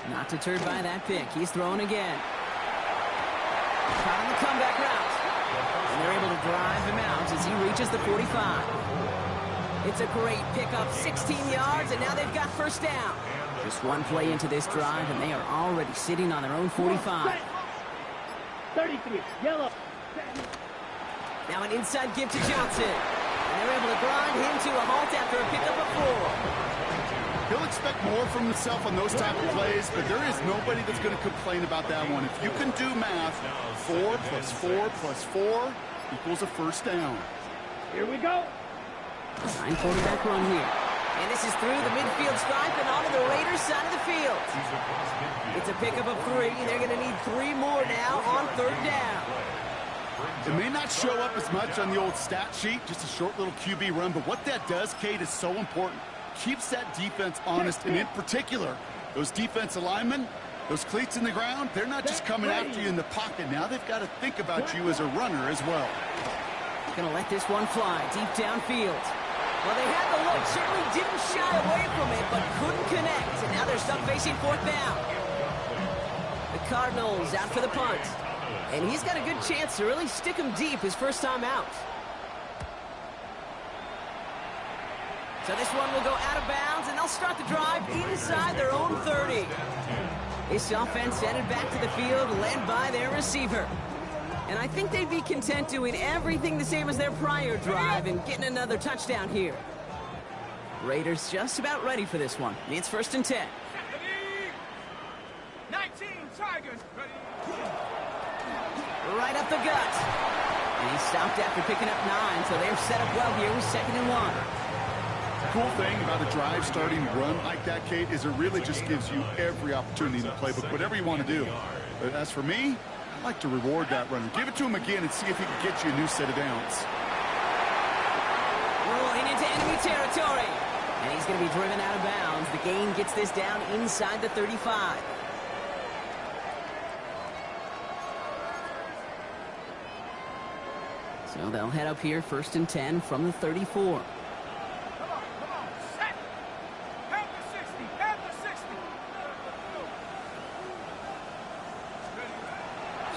Not deterred by that pick. He's throwing again. Caught on the comeback route. And they're able to drive him out as he reaches the 45. It's a great pickup, 16 yards, and now they've got first down. Just one play into this drive, and they are already sitting on their own 45. 33, yellow. Now an inside give to Johnson. And they're able to grind him to a halt after a pickup of 4. He'll expect more from himself on those type of plays, but there is nobody that's going to complain about that one. If you can do math, 4 plus 4 plus 4 equals a first down. Here we go. 9 quarterback run here. And this is through the midfield stripe and onto the Raiders side of the field. It's a pickup of 3. They're going to need 3 more now on 3rd down. It may not show up as much on the old stat sheet, just a short little QB run, but what that does, Kate, is so important. Keeps that defense honest, and in particular, those defensive linemen, those cleats in the ground, they're not just coming after you in the pocket. Now they've got to think about you as a runner as well. Going to let this one fly deep downfield. Well, they had the look, certainly didn't shy away from it, but couldn't connect, and now they're stuck facing 4th down. The Cardinals out for the punt, and he's got a good chance to really stick him deep his first time out. So this one will go out of bounds, and they'll start the drive inside their own 30. This offense headed back to the field, led by their receiver. And I think they'd be content doing everything the same as their prior drive and getting another touchdown here. Raiders just about ready for this one. It's 1st and 10. 19 Tigers. Right up the gut. And he stopped after picking up 9, so they're set up well here with 2nd and 1. The cool thing about a drive starting run like that, Kate, is it really just gives you every opportunity in the playbook, whatever you want to do. But as for me, I like to reward that runner. Give it to him again and see if he can get you a new set of downs. Rolling into enemy territory. And he's going to be driven out of bounds. The gain gets this down inside the 35. So they'll head up here 1st and 10 from the 34.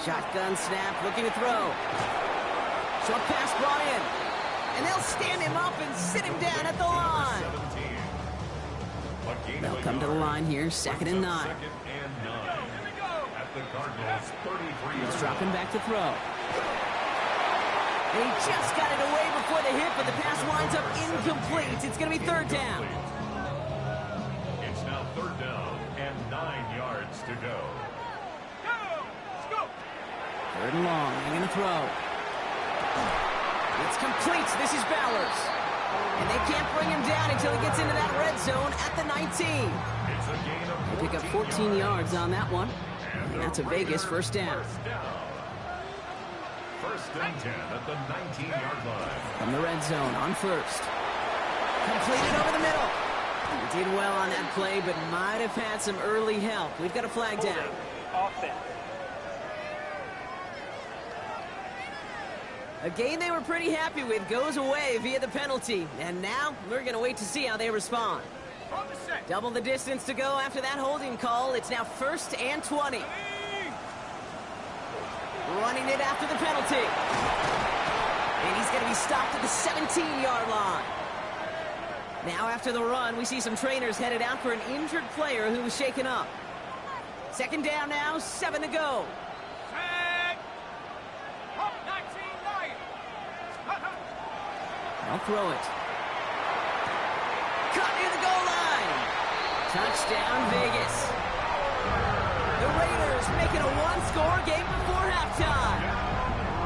Shotgun snap, looking to throw. Short pass brought in. And they'll stand him up and sit him down at the line. They'll come to the line here, 2nd and 9. He's dropping back to throw. And he just got it away before the hit, but the pass winds up incomplete. It's going to be third down. It's now third down and 9 yards to go. Third and long. They're going to throw. It's complete. This is Bowers. And they can't bring him down until he gets into that red zone at the 19. It's a gain of They pick up 14 yards on that one. And that's a Vegas first down. First and 10 at the 19-yard line. From the red zone on first. Completed over the middle. He did well on that play, but might have had some early help. We've got a flag down. Offense. A game they were pretty happy with goes away via the penalty. And now we're going to wait to see how they respond. Double the distance to go after that holding call. It's now first and 20. Running it after the penalty. And he's going to be stopped at the 17-yard line. Now after the run, we see some trainers headed out for an injured player who was shaken up. Second down now, 7 to go. I'll throw it. Caught near the goal line. Touchdown, Vegas. The Raiders make it a one-score game before halftime.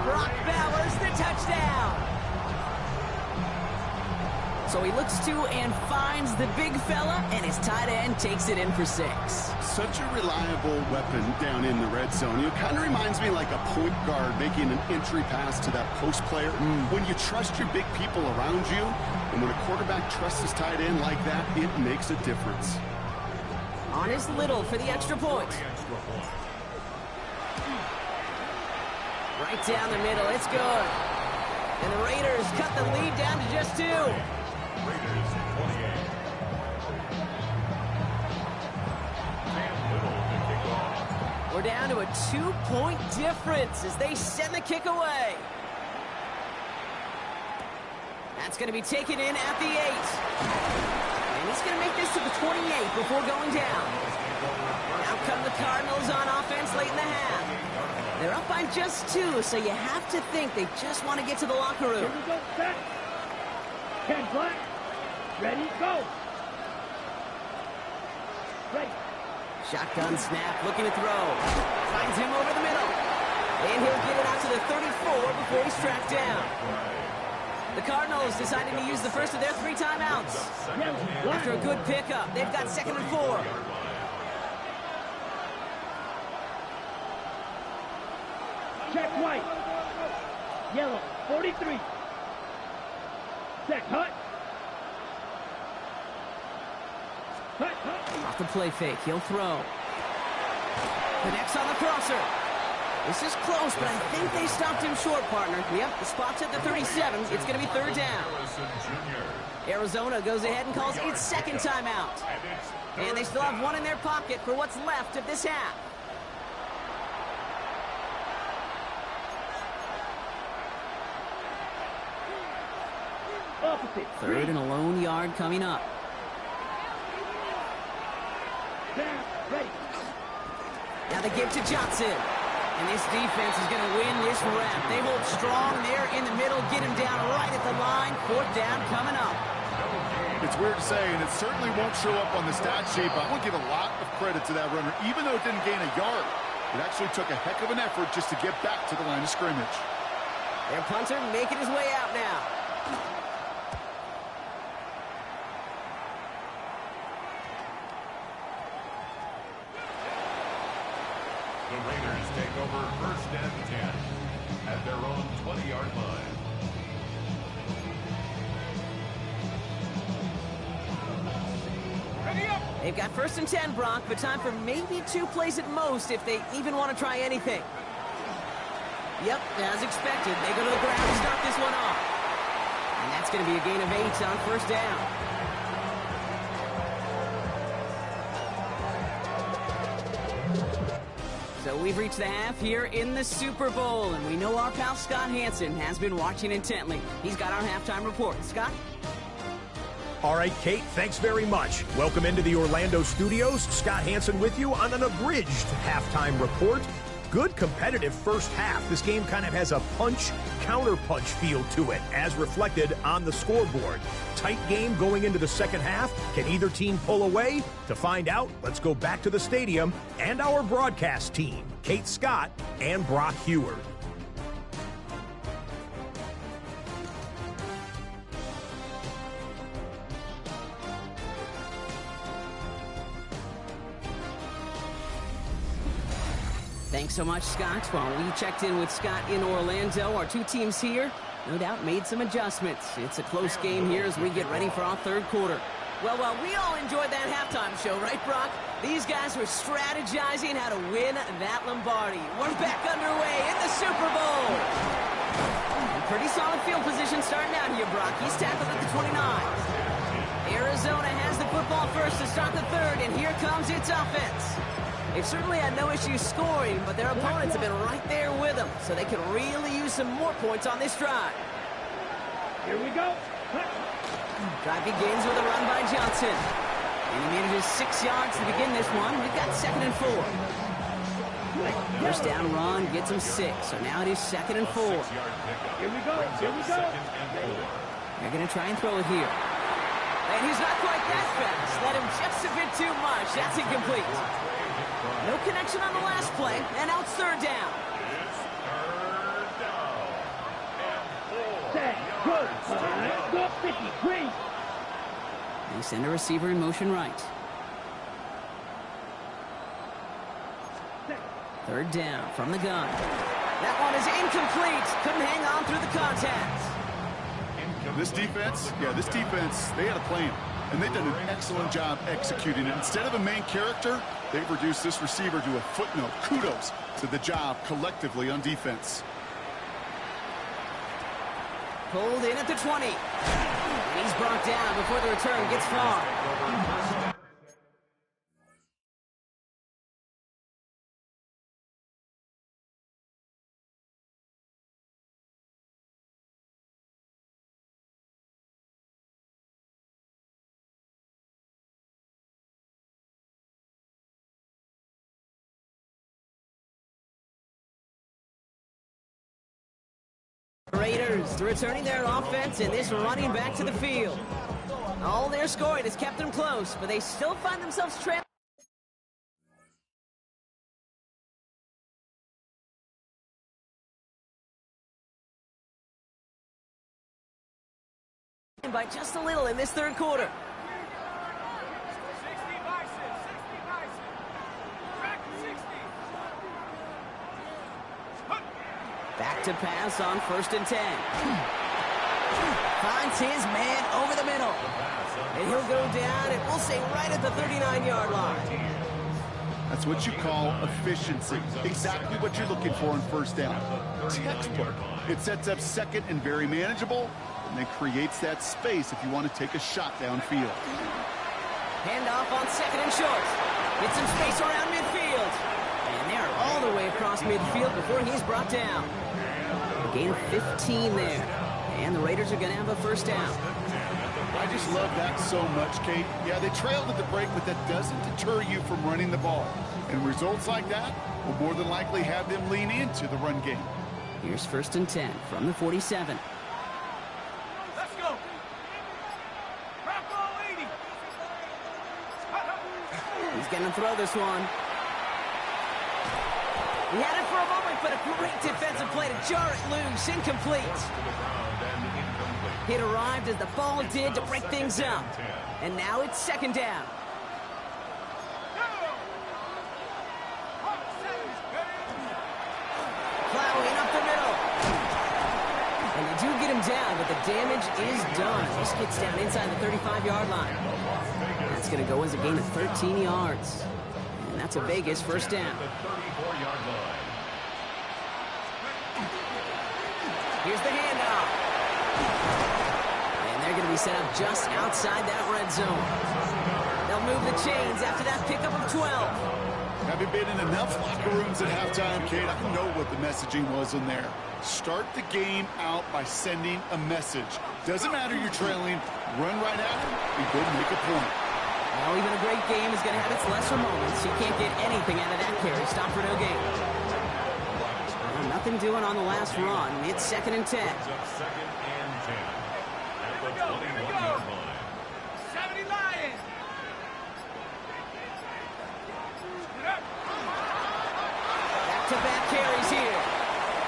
Brock Bowers, the touchdown. So he looks to and finds the big fella, and his tight end takes it in for 6. Such a reliable weapon down in the red zone. It kind of reminds me like a point guard making an entry pass to that post player. When you trust your big people around you, and when a quarterback trusts his tight end like that, it makes a difference. On his Little for the extra point. Right down the middle, it's good. And the Raiders cut the lead down to just 2. Raiders 28. We're down to a 2-point difference as they send the kick away. That's going to be taken in at the 8. And he's going to make this to the 28 before going down. Now come the Cardinals on offense late in the half. They're up by just 2, so you have to think they just want to get to the locker room. Here we go, set. 10 black. Ready, go. Ready. Shotgun snap, looking to throw. Finds him over the middle. And he'll get it out to the 34 before he's tracked down. The Cardinals deciding to use the first of their 3 timeouts. After a good pickup, they've got 2nd and 4. Check white. Yellow, 43. Set, hut. Hut, hut. Off the play fake, he'll throw. Connects on the crosser. This is close, but I think they stopped him short, partner. Yep, the spot's at the 37. It's going to be third down. Arizona goes ahead and calls its 2nd timeout. And they still have 1 in their pocket for what's left of this half. Opposite. 3rd and a lone yard coming up. Down, ready. Now they give to Johnson. And this defense is going to win this rep. They hold strong there in the middle, get him down right at the line. 4th down coming up. It's weird to say, and it certainly won't show up on the stat sheet, but I will give a lot of credit to that runner. Even though it didn't gain a yard, it actually took a heck of an effort just to get back to the line of scrimmage. Their punter making his way out now. The Raiders take over first and 10 at their own 20-yard line. They've got 1st and 10, Brock, but time for maybe 2 plays at most if they even want to try anything. Yep, as expected, they go to the ground to start this one off. And that's going to be a gain of 8 on 1st down. So we've reached the half here in the Super Bowl, and we know our pal Scott Hansen has been watching intently. He's got our halftime report. Scott? All right, Kate, thanks very much. Welcome into the Orlando studios. Scott Hansen with you on an abridged halftime report. good competitive first half. This game kind of has a punch-counter-punch feel to it, as reflected on the scoreboard. Tight game going into the second half. Can either team pull away? To find out, let's go back to the stadium and our broadcast team, Kate Scott and Brock Heward. Thanks so much, Scott. While we checked in with Scott in Orlando, our two teams here, no doubt, made some adjustments. It's a close game here as we get ready for our third quarter. Well, we all enjoyed that halftime show, right, Brock? These guys were strategizing how to win that Lombardi. We're back underway in the Super Bowl. Pretty solid field position starting out here, Brock. He's tackled at the 29. Arizona has the football first to start the third, and here comes its offense. They've certainly had no issue scoring, but their opponents have been right there with them, so they could really use some more points on this drive. Here we go. Drive begins with a run by Johnson. And he manages 6 yards to begin this one. We've got 2nd and 4. First down run gets him 6, so now it is 2nd and 4. Here we go. Here we go. They're going to try and throw it here. And he's not quite that fast. Let him just a bit too much. That's incomplete. No connection on the last play, and now it's 3rd down. Set, good, good, 53. They send a receiver in motion right. 3rd down from the gun. That one is incomplete. Couldn't hang on through the contact. This defense, they had a plan, and they've done an excellent job executing it. Instead of a main character, they've reduced this receiver to a footnote. Kudos to the job collectively on defense. Pulled in at the 20. And he's brought down before the return gets far. Raiders returning their offense and this running back to the field. All their scoring has kept them close, but they still find themselves trailing by just a little in this third quarter. Back to pass on 1st and 10. Finds his man over the middle. And he'll go down, and we'll say right at the 39-yard line. That's what you call efficiency. Exactly what you're looking for on 1st down. Textbook. It sets up 2nd and very manageable, and then creates that space if you want to take a shot downfield. Handoff on 2nd and short. Get some space around midfield. And they're all the way across midfield before he's brought down. A gain of 15 there. And the Raiders are going to have a 1st down. I just love that so much, Kate. Yeah, they trailed at the break, but that doesn't deter you from running the ball. And results like that will more than likely have them lean into the run game. Here's 1st and 10 from the 47. Let's go. Rock all 80. He's going to throw this one. He had it for a moment, but a great defensive play to jar it loose. Incomplete. It arrived as the ball did to break things up. And now it's 2nd down. Plowing up the middle. And they do get him down, but the damage is done. This gets down inside the 35-yard line. That's going to go as a gain of 13 yards. And that's a Vegas 1st down. Here's the handoff. And they're going to be set up just outside that red zone. They'll move the chains after that pickup of 12. Having been in enough locker rooms at halftime, Kate, I know what the messaging was in there. Start the game out by sending a message. Doesn't matter you're trailing, run right at it and go make a point. Well, even a great game is going to have its lesser moments. You can't get anything out of that carry. Stop for no gain. nothing doing on the last run. It's 2nd and 10. Second and 10 at the 21-yard line. 70 Lions. Back-to-back carries here.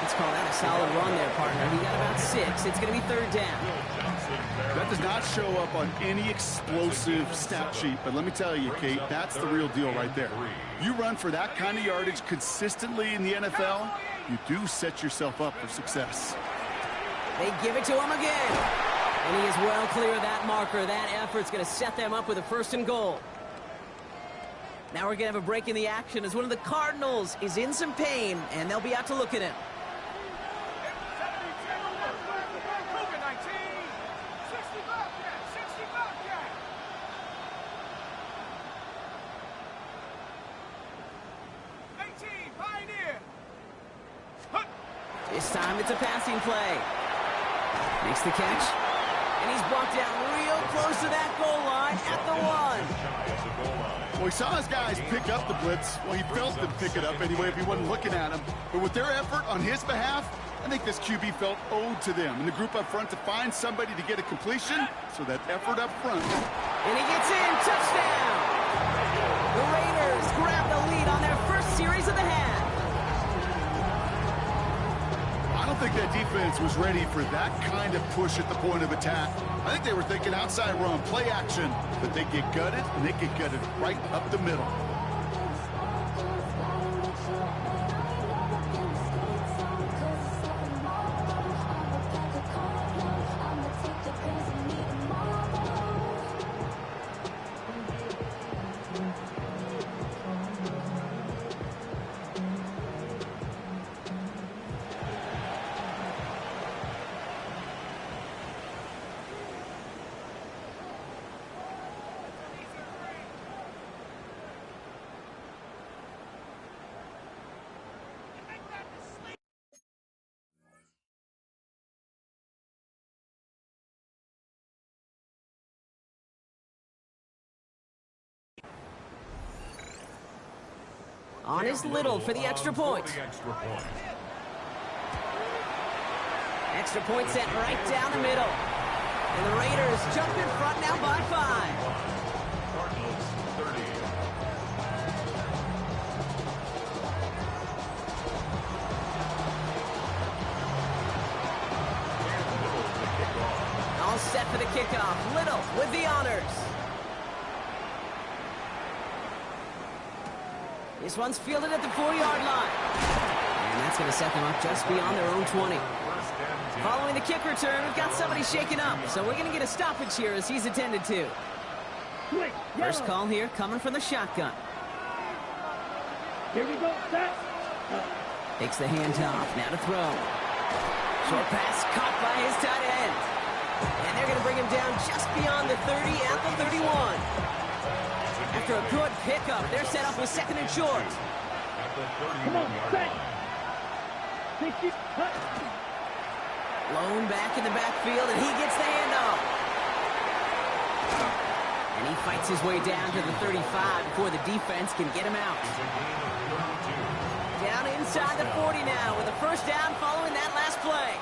Let's call that a solid run there, partner. He got about 6. It's going to be 3rd down. That does not show up on any explosive stat sheet, but let me tell you, Kate, that's the real deal right there. You run for that kind of yardage consistently in the NFL, you do set yourself up for success. They give it to him again. And he is well clear of that marker. That effort's going to set them up with a 1st and goal. Now we're going to have a break in the action as one of the Cardinals is in some pain, and they'll be out to look at him. This time it's a passing play. Makes the catch. And he's brought down real close to that goal line at the 1. Well, he saw his guys pick up the blitz. Well, he felt them pick it up anyway if he wasn't looking at him. But with their effort on his behalf, I think this QB felt owed to them and the group up front to find somebody to get a completion. So that effort up front. And he gets in. Touchdown! The Raiders grab the lead on their first series of the half. I don't think that defense was ready for that kind of push at the point of attack. I think they were thinking outside run, play action, but they get gutted, and they get gutted right up the middle. On is Little for the extra point. Extra point set right down the middle. And the Raiders jump in front now by 5. Cardinals 30. All set for the kickoff. Little with the honors. This one's fielded at the 4-yard line. And that's going to set them up just beyond their own 20. Following the kick return, we've got somebody shaken up. So we're going to get a stoppage here as he's attended to. First call here coming from the shotgun. Here we go, set. Takes the handoff, now to throw. Short pass caught by his tight end. And they're going to bring him down just beyond the 30 at the 31. After a good pickup, they're set up with 2nd and short. Come on, set. 60, cut. Blown back in the backfield, and he gets the handoff. And he fights his way down to the 35 before the defense can get him out. Down inside the 40 now with a 1st down following that last play.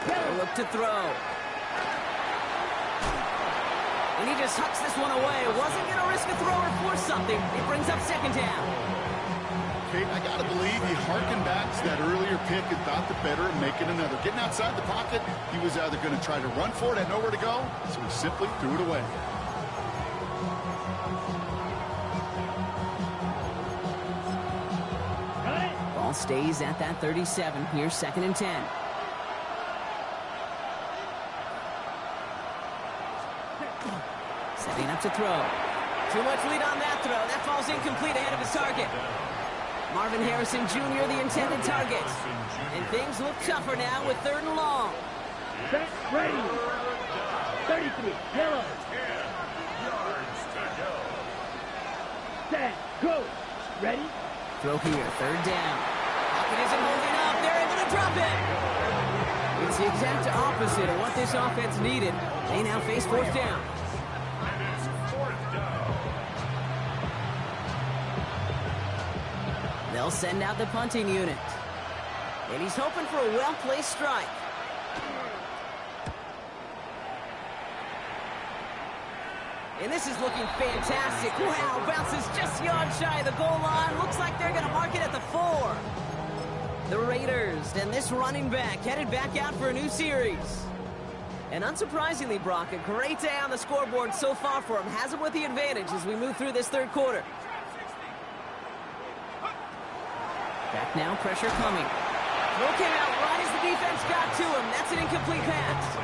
They'll look to throw. And he just hucks this one away. Wasn't going to risk a throw or force something. It brings up 2nd down. Kate, I got to believe he harkened back to that earlier pick and thought the better of making another. Getting outside the pocket, he was either going to try to run for it, had nowhere to go, so he simply threw it away. Ball stays at that 37. Here's 2nd and 10. Setting up to throw. Too much lead on that throw. That falls incomplete ahead of his target. Marvin Harrison Jr., the intended target. And things look tougher now with 3rd and long. Set, ready. 33, yellow. 10 yards to go. Set, go. Ready. Throw here, 3rd down. Pocket isn't holding up. They're able to drop it. It's the exact opposite of what this offense needed. They now face 4th down. They'll send out the punting unit. And he's hoping for a well-placed strike. And this is looking fantastic. Wow, bounces just yards shy of the goal line. Looks like they're going to mark it at the 4. The Raiders and this running back headed back out for a new series. And unsurprisingly, Brock, a great day on the scoreboard so far for him. Has him with the advantage as we move through this third quarter. Back now, pressure coming. Throw came out right as the defense got to him. That's an incomplete pass.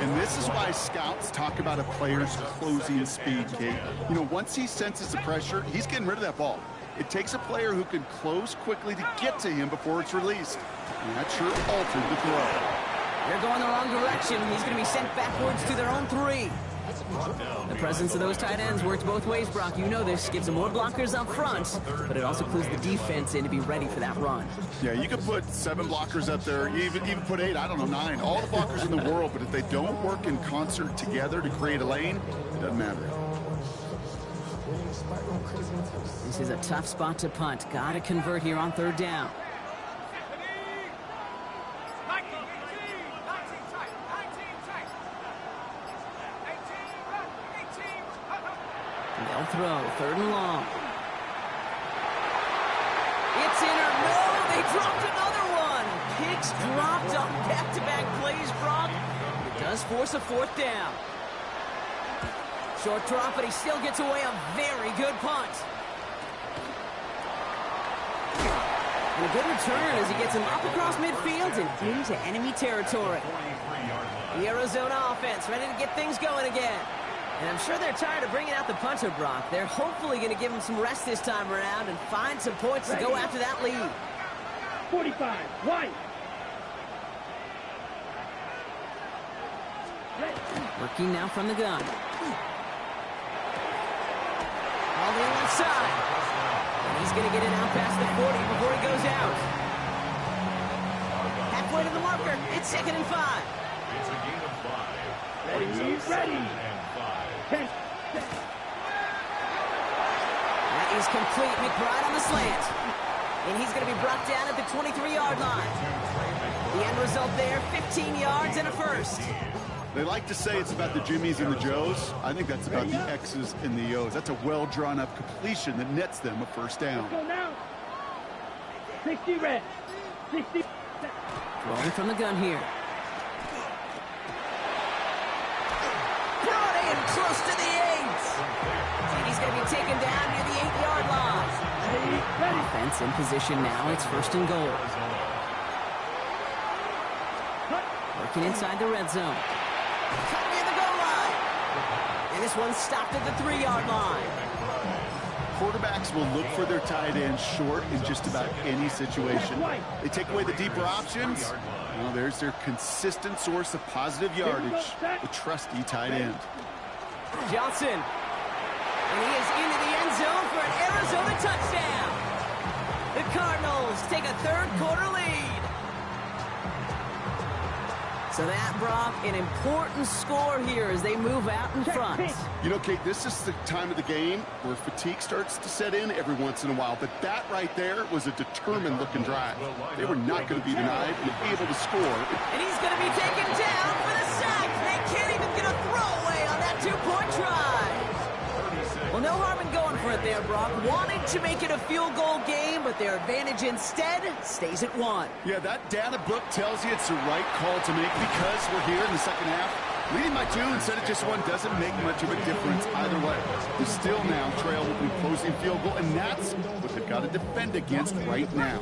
And this is why scouts talk about a player's closing speed, Kate. You know, once he senses the pressure, he's getting rid of that ball. It takes a player who can close quickly to get to him before it's released. And that sure altered the throw. They're going the wrong direction. He's going to be sent backwards to their own 3. The presence of those tight ends works both ways, Brock. You know this. Gives them more blockers up front, but it also clues the defense in to be ready for that run. Yeah, you could put 7 blockers up there, even put 8, I don't know, 9. All the blockers in the world, but if they don't work in concert together to create a lane, it doesn't matter. This is a tough spot to punt. Got to convert here on 3rd down. They'll throw, 3rd and long. It's in or no, they dropped another one. Picks dropped on back-to-back plays, Brock. It does force a 4th down. Short drop, but he still gets away a very good punt. And a good return as he gets him up across midfield and into enemy territory. The Arizona offense ready to get things going again. And I'm sure they're tired of bringing out the punter, Brock. They're hopefully going to give him some rest this time around and find some points to go after that lead. 45, White. Working now from the gun. All the left side. And he's going to get it out past the 40 before he goes out. Halfway to the marker. It's 2nd and 5. It's a gain of 5. Ready. That is complete. McBride on the slant. And he's going to be brought down at the 23-yard line. The end result there, 15 yards and a first. They like to say it's about the Jimmies and the Joes. I think that's about the X's and the O's. That's a well-drawn-up completion that nets them a 1st down. Go now. 60 red. 60. Rolling from the gun here. Brought in close to the 8. And he's going to be taken down near the 8-yard line. Offense in position now. It's 1st and goal. Working inside the red zone. Coming near the goal line. And this one's stopped at the 3-yard line. Quarterbacks will look for their tight end short in just about any situation. They take away the deeper options. Well, there's their consistent source of positive yardage, the trusty tight end. Johnson. And he is into the end zone for an Arizona touchdown. The Cardinals take a 3rd quarter lead. So that, Brock, an important score here as they move out in front. You know, Kate, this is the time of the game where fatigue starts to set in every once in a while. But that right there was a determined-looking drive. They were not going to be denied and be able to score. And he's going to be taken down for the sack. They can't even get a throwaway on that 2-point try. Well, no harm in going for it there, Brock. Wanted to make it a field goal game, but their advantage instead stays at 1. Yeah, that data book tells you it's the right call to make because we're here in the second half. Leading by 2 instead of just 1 doesn't make much of a difference either way. They still now trail with the closing field goal, and that's what they've got to defend against right now.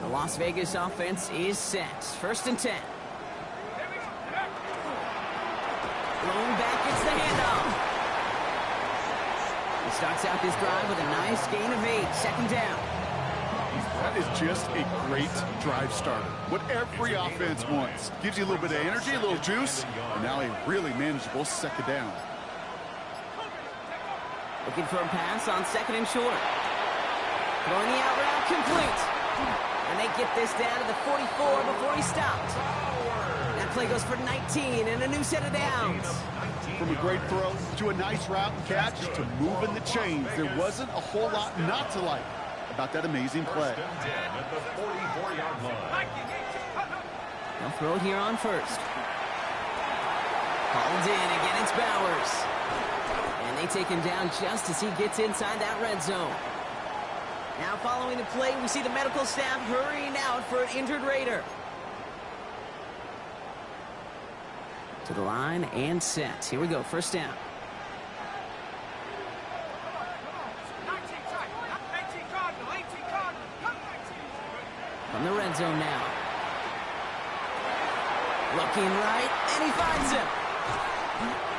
The Las Vegas offense is set. 1st and 10. Thrown back, it's the handoff. He starts out this drive with a nice gain of 8. 2nd down. That is just a great drive starter. What every offense wants. Gives you a little bit of energy, a little juice, and now a really manageable 2nd down. Looking for a pass on 2nd and short. Throwing the out route complete. And they get this down to the 44 before he stopped. That play goes for 19 and a new set of downs. From a great throw to a nice route and catch to moving the chains. There wasn't a whole lot not to like. about that amazing play. First and 10 at the 44-yard line. They'll throw it here on first. Hauled in. Again, it's Bowers. And they take him down just as he gets inside that red zone. Now following the play, we see the medical staff hurrying out for an injured Raider. To the line and set. Here we go, first down. From the red zone now. Looking right, and he finds him.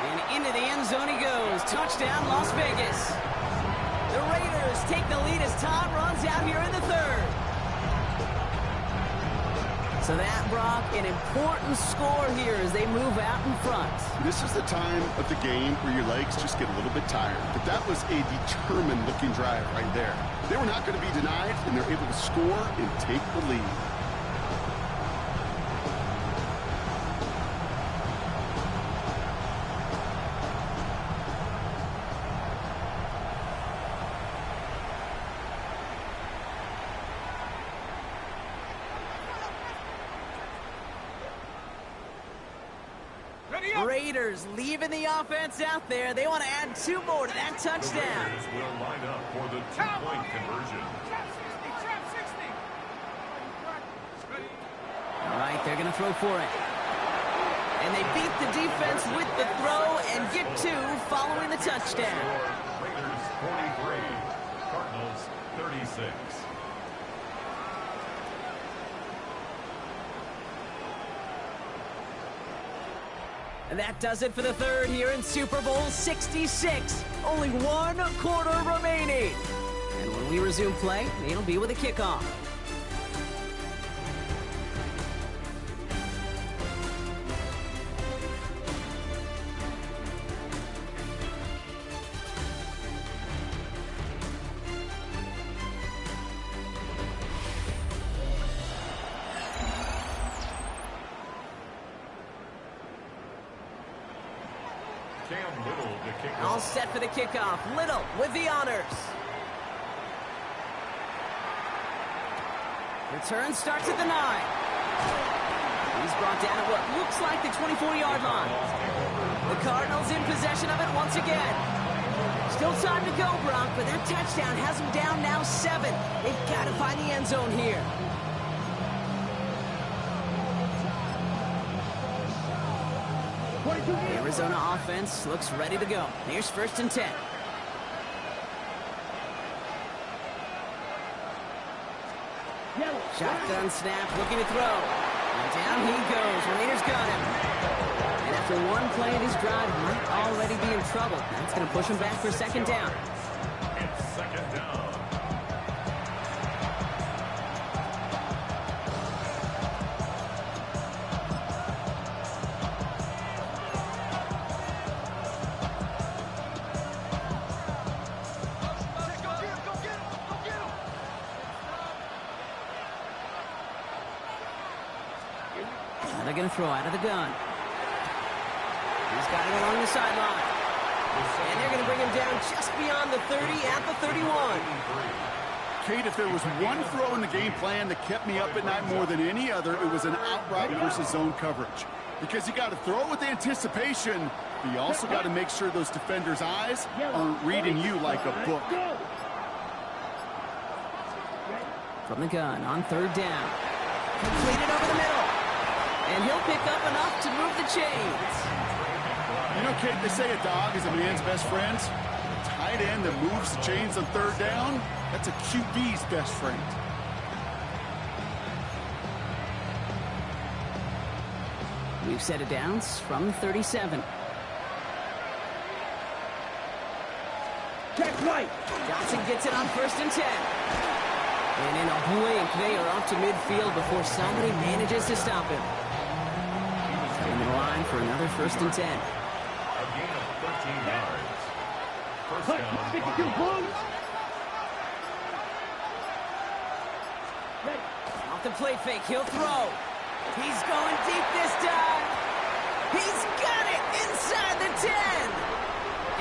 And into the end zone he goes. Touchdown, Las Vegas. The Raiders take the lead as Todd runs out here in the third. So that, Brock, an important score here as they move out in front. This is the time of the game where your legs just get a little bit tired. But that was a determined-looking drive right there. They were not going to be denied, and they're able to score and take the lead. Raiders leaving the offense out there. They want to add 2 more to that touchdown. The Raiders will line up for the 2-point conversion. All right, they're going to throw for it. And they beat the defense with the throw and get 2 following the touchdown. Raiders 43, Cardinals 36. And that does it for the third here in Super Bowl 66. Only 1 quarter remaining. And when we resume play, it'll be with a kickoff. All set for the kickoff. Little with the honors. Return starts at the 9. He's brought down at what looks like the 24-yard line. The Cardinals in possession of it once again. Still time to go, Brock, but that touchdown has them down now 7. They've got to find the end zone here. The Arizona offense looks ready to go. Here's first and 10. Shotgun snap, looking to throw. And down he goes. Raiders got him. And after one play of his drive, might already be in trouble. That's going to push him back for second down. It's second down. They're going to throw out of the gun. He's got it along the sideline. And they're going to bring him down just beyond the 30 at the 31. Kate, if there was one throw in the game plan that kept me up at night more than any other, it was an outright versus zone coverage. Because you got to throw it with anticipation, but you also got to make sure those defenders' eyes aren't reading you like a book. From the gun on third down. Completed over the middle. And he'll pick up enough to move the chains. You know, Kate, they say a dog is a man's best friend. A tight end that moves the chains on third down, that's a QB's best friend. We've set it down from 37. Check right. Johnson gets it on first and 10. And in a blink, they are off to midfield before somebody manages to stop him. In the line for another first and 10. A gain of 13 yards. First down. 52 points. Off the play fake, he'll throw. He's going deep this time. He's got it inside the 10.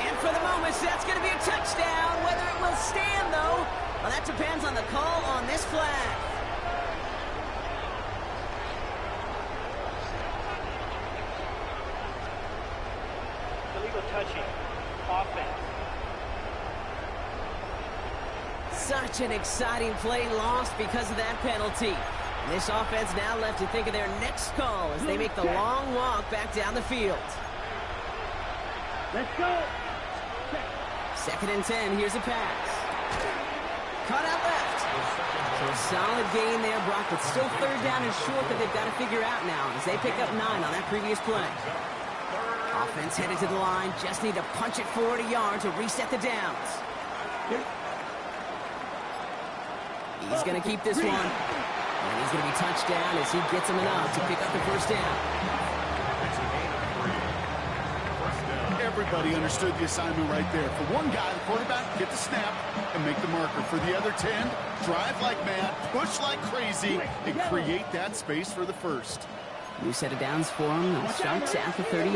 And for the moment, that's going to be a touchdown. Whether it will stand, though, Well, that depends on the call on this flag. Illegal touching. Offense. Such an exciting play lost because of that penalty. This offense now left to think of their next call as they make the long walk back down the field. Let's go. 2nd and 10. Here's a pass. Caught out left. So a solid gain there, Brock, but still 3rd down and short that they've got to figure out now as they pick up 9 on that previous play. Offense headed to the line. Just need to punch it 40 yards to reset the downs. He's going to keep this one. And he's going to be touched down as he gets him enough to pick up the 1st down. Everybody understood the assignment right there. For one guy, the quarterback, get the snap and make the marker. For the other 10, drive like mad, push like crazy, and create that space for the 1st. New set of downs for him. They'll start at the 38.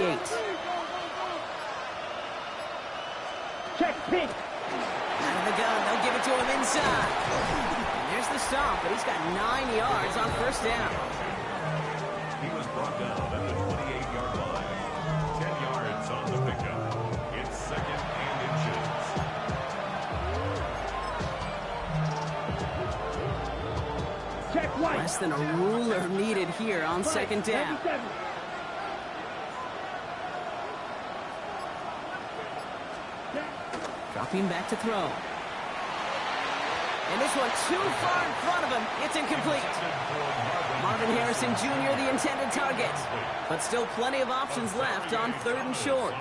Check pitch. Out of the gun, they'll give it to him inside. And there's the stop, but he's got 9 yards on 1st down. He was brought down at the 28-yard line. 10 yards on the pickup. It's 2nd and inches. Check white. Less than a ruler needed here on 2nd down. 97. Dropping back to throw. And this one too far in front of him. It's incomplete. Marvin Harrison Jr., the intended target. But still plenty of options left on 3rd and short.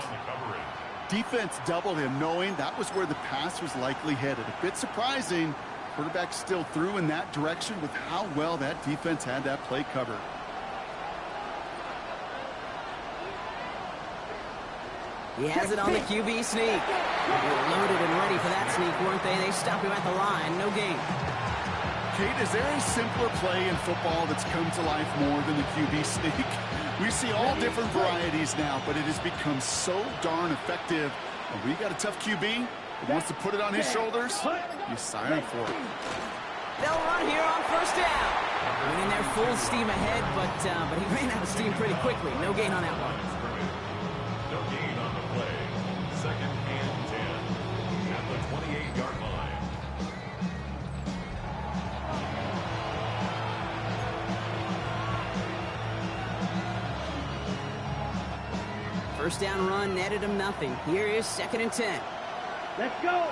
Defense doubled him, knowing that was where the pass was likely headed. A bit surprising. Quarterback still threw in that direction with how well that defense had that play covered. He has it on the QB sneak. They were loaded and ready for that sneak, weren't they? They stop him at the line. No gain. Kate, is there a simpler play in football that's come to life more than the QB sneak? We see all different varieties now, but it has become so darn effective. And we got a tough QB that wants to put it on his shoulders. You sign for it. They'll run here on 1st down. Went in there full steam ahead, but he ran out of steam pretty quickly. No gain on that one. No gain on the play. 2nd and 10 at the 28-yard line. First down run netted him nothing. Here is 2nd and 10. Let's go.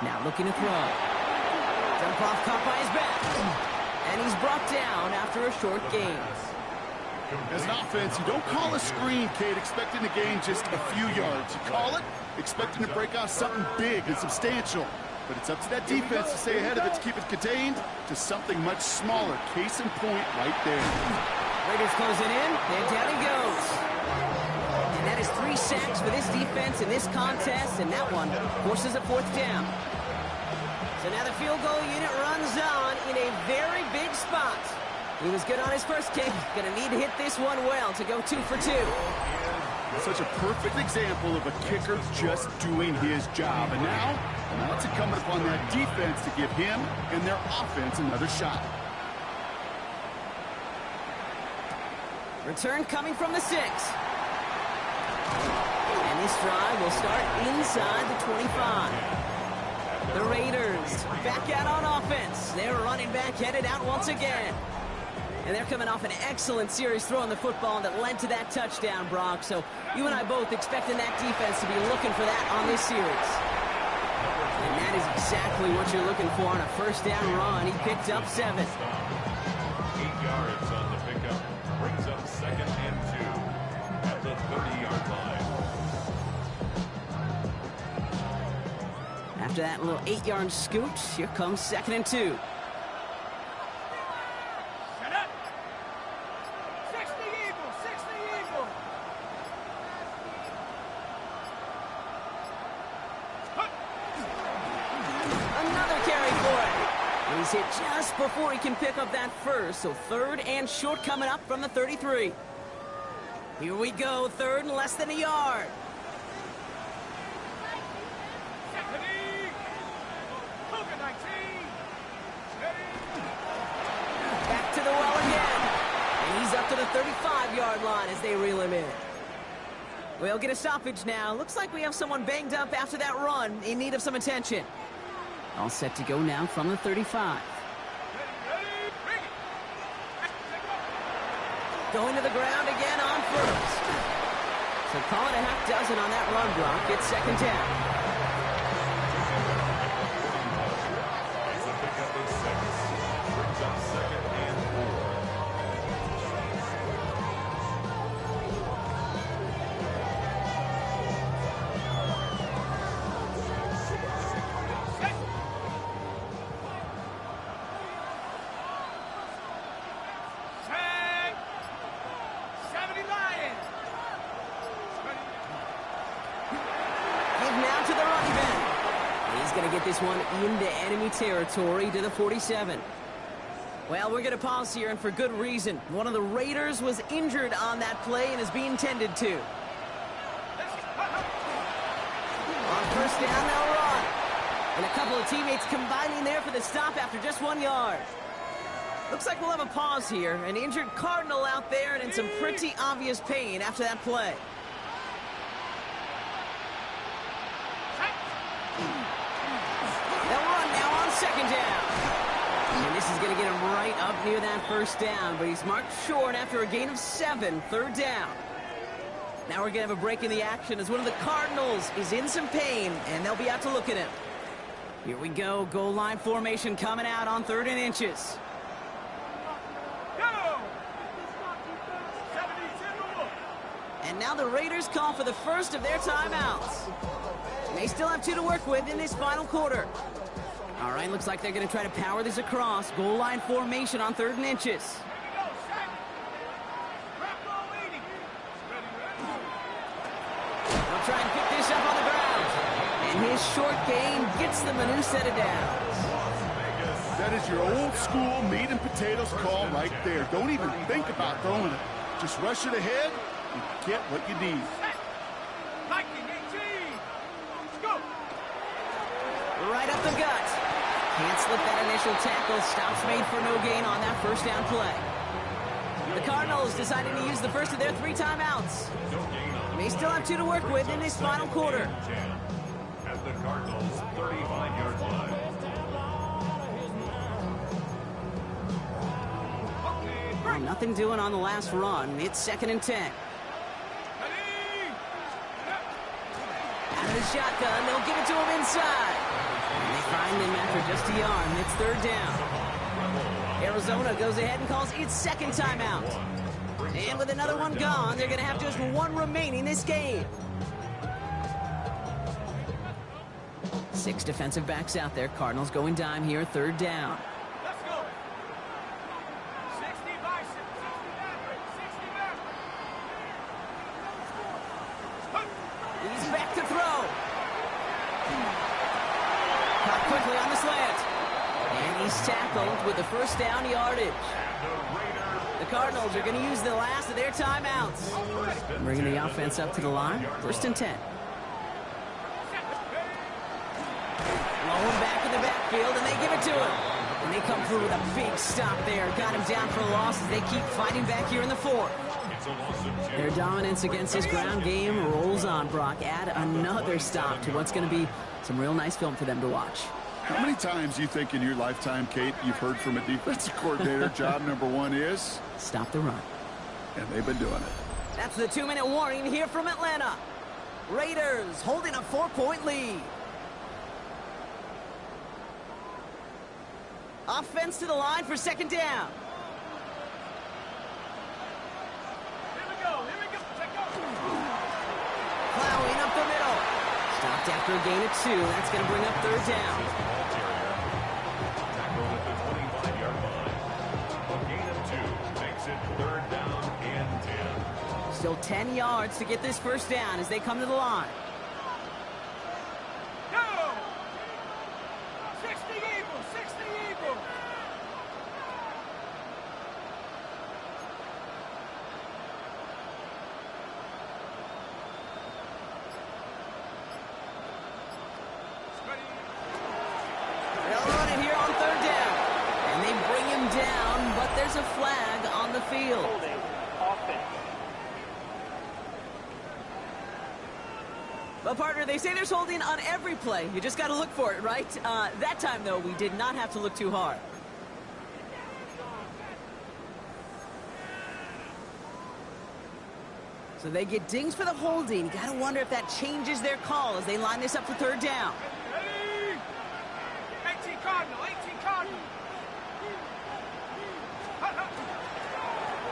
Now looking to throw. Jump off caught by his back. And he's brought down after a short gain. As an offense, you don't call a screen, Kate, expecting to gain just a few yards. You call it expecting to break off something big and substantial. But it's up to that defense to stay ahead of it, to keep it contained to something much smaller. Case in point right there. Raiders closing in, and down he goes. And that is 3 sacks for this defense in this contest, and that one forces a 4th down. So now the field goal unit runs on in a very big spot. He was good on his first kick. Going to need to hit this one well to go 2 for 2. Such a perfect example of a kicker just doing his job. And now it's incumbent upon that defense to give him and their offense another shot. Return coming from the 6. And this drive will start inside the 25. The Raiders back out on offense. Their running back headed out once again. And they're coming off an excellent series throwing the football that led to that touchdown, Brock. So you and I both expecting that defense to be looking for that on this series. And that is exactly what you're looking for on a 1st down run. He picked up 7. 8 yards on the pickup. Brings up 2nd and 2 at the 30-yard line. After that little 8-yard scoot, here comes 2nd and 2. He's hit just before he can pick up that 1st, so 3rd and short coming up from the 33. Here we go, 3rd and less than a yard. 35-yard line as they reel him in. We'll get a stoppage now. Looks like we have someone banged up after that run in need of some attention. All set to go now from the 35. Going to the ground again on first. So call it a half dozen on that run block. It's second down. It's a pickup of 6. Brings up second and 4. This one into enemy territory to the 47. Well, we're going to pause here, and for good reason. One of the Raiders was injured on that play and is being tended to. On first down, they'll run. And a couple of teammates combining there for the stop after just 1 yard. Looks like we'll have a pause here. An injured Cardinal out there and in some pretty obvious pain after that play. Second down. And this is going to get him right up near that first down, but he's marked short after a gain of 7, third down. Now we're going to have a break in the action as one of the Cardinals is in some pain, and they'll be out to look at him. Here we go, goal line formation coming out on 3rd and inches. And now the Raiders call for the first of their timeouts. They still have 2 to work with in this final quarter. All right, looks like they're going to try to power this across. Goal line formation on 3rd and inches. They'll try and pick this up on the ground. And his short gain gets them a new set of downs. That is your old school meat and potatoes call right there. Don't even think about throwing it. Just rush it ahead and get what you need. Right up the gut. Can't slip that initial tackle. Stops made for no gain on that first down play. The Cardinals deciding to use the first of their 3 timeouts. They still have 2 to work with in this final quarter. At the Cardinals' 35-yard line. Well, nothing doing on the last run. It's 2nd and 10. Out of the shotgun, they'll give it to him inside. And they find him after just a yard, and it's 3rd down. Arizona goes ahead and calls its 2nd timeout. And with another one gone, they're going to have just 1 remaining this game. 6 defensive backs out there. Cardinals going dime here, 3rd down. Let's go. 60 by 60 back. He's back to throw. Caught quickly on the slant. And he's tackled with the first down yardage. The Cardinals are going to use the last of their timeouts. Bringing the offense up to the line. 1st and 10. Rolling back in the backfield, and they give it to him. And they come through with a big stop there. Got him down for a loss as they keep fighting back here in the 4th. Their dominance against this ground game rolls on, Brock. Add another stop to what's going to be some real nice film for them to watch. How many times do you think in your lifetime, Kate, you've heard from a defensive coordinator, job number 1 is? Stop the run. And they've been doing it. That's the 2-minute warning here from Atlanta. Raiders holding a 4-point lead. Offense to the line for 2nd down. Plowing up the middle. Stopped after a gain of 2. That's going to bring up 3rd down. Tackled at the 25-yard line. A gain of 2 makes it 3rd down and 10. Still 10 yards to get this first down as they come to the line. Go! 60 Eagles, 60 Eagles. They'll run it here on 3rd down. And they bring him down, but there's a flag on the field. offense. Well, partner, they say there's holding on every play. You just got to look for it, right? That time, though, we did not have to look too hard. So they get dings for the holding. You got to wonder if that changes their call as they line this up for third down. 18 Cardinal, 18 Cardinal.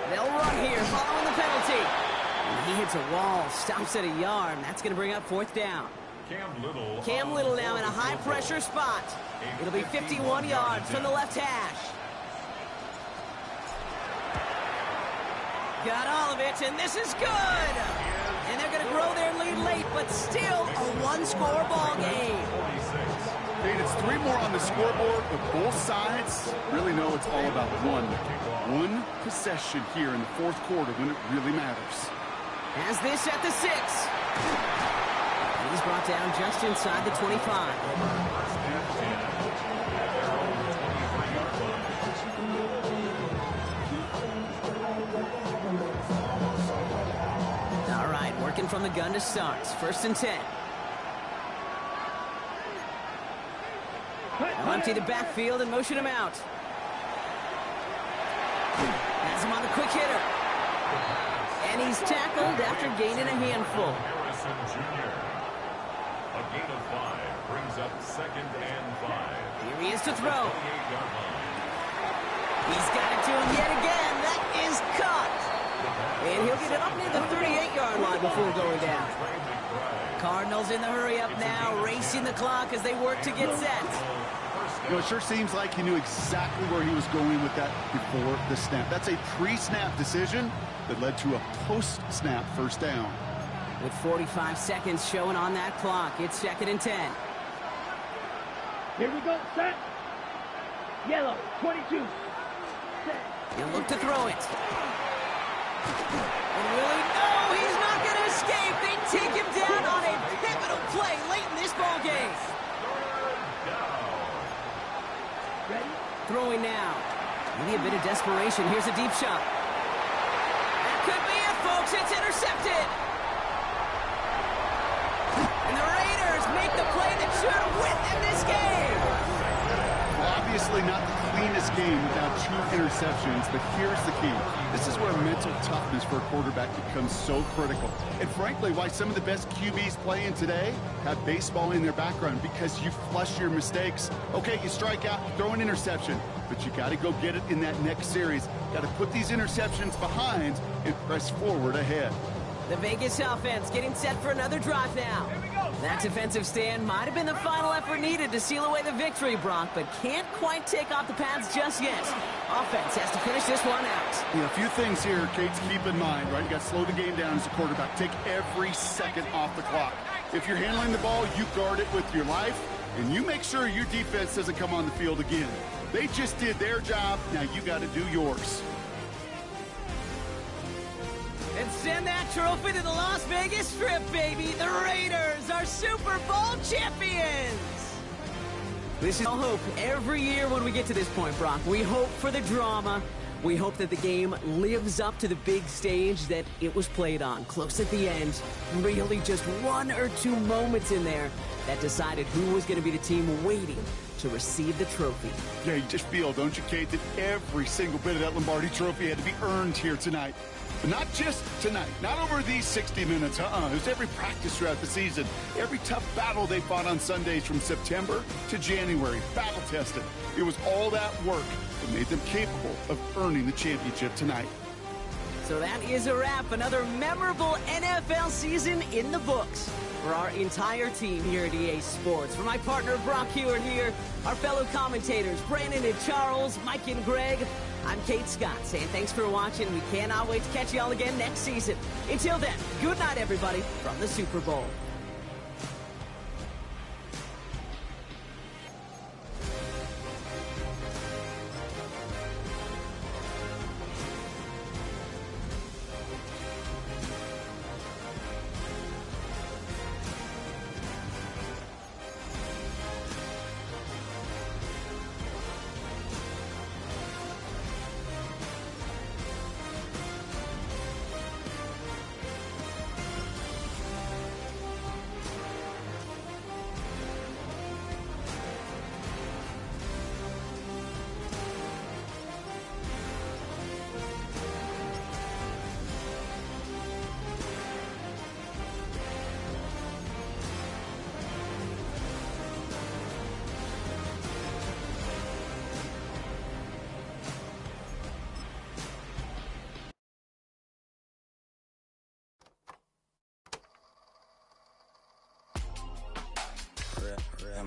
They'll run here, following the penalty. And he hits a wall, stops at a yard. That's going to bring up fourth down. Cam Little now in a high-pressure spot. It'll be 51 yards from the left hash. Got all of it, and this is good. And they're going to grow their lead late, but still a one-score ball game. It's 3 more on the scoreboard, but both sides really know it's all about one possession here in the fourth quarter when it really matters. Has this at the 6. He's brought down just inside the 25. All right, working from the gun to start. 1st and 10. They'll empty the backfield and motion him out. Has him on the quick hitter. And he's tackled after gaining a handful. Harrison Jr. A gain of 5 brings up 2nd and 5. Here he is to throw. He's got it to him yet again. That is caught. And he'll get it up near the 38-yard line before going down. Cardinals in the hurry-up now, racing the clock as they work to get set. You know, it sure seems like he knew exactly where he was going with that before the snap. That's a pre-snap decision that led to a post-snap first down. With 45 seconds showing on that clock, it's 2nd and 10. Here we go, set. Yellow, 22. Set. He'll look to throw it. And really, no, he's not going to escape. They take him down on a pivotal play late in this ball game. Ready? Throwing now. Maybe a bit of desperation. Here's a deep shot. That could be it, folks. It's intercepted. And the Raiders make the play that should win them this game. Well, obviously not the cleanest game without 2 interceptions, but here's the key. This is where mental toughness for a quarterback becomes so critical. And frankly, why some of the best QBs playing today have baseball in their background, because you flush your mistakes. Okay, you strike out, throw an interception, but you got to go get it in that next series. Got to put these interceptions behind and press forward ahead. The Vegas offense getting set for another drive now. That defensive stand might have been the final effort needed to seal away the victory, Brock, but can't quite take off the pads just yet. Offense has to finish this one out. You know, a few things here, Kate, to keep in mind, right? You got to slow the game down as a quarterback. Take every second off the clock. If you're handling the ball, you guard it with your life, and you make sure your defense doesn't come on the field again. They just did their job. Now you got to do yours. And send that trophy to the Las Vegas Strip, baby. The Raiders are Super Bowl champions. This is all hope every year when we get to this point, Brock. We hope for the drama. We hope that the game lives up to the big stage that it was played on. Close at the end. Really just 1 or 2 moments in there that decided who was going to be the team waiting to receive the trophy. Yeah, you just feel, don't you, Kate, that every single bit of that Lombardi trophy had to be earned here tonight. But not just tonight, not over these 60 minutes. It was every practice throughout the season, every tough battle they fought on Sundays from September to January, battle tested. It was all that work that made them capable of earning the championship tonight. So that is a wrap. Another memorable NFL season in the books for our entire team here at EA Sports. For my partner, Brock Hewitt here, our fellow commentators, Brandon and Charles, Mike and Greg, I'm Kate Scott saying thanks for watching. We cannot wait to catch you all again next season. Until then, good night, everybody, from the Super Bowl.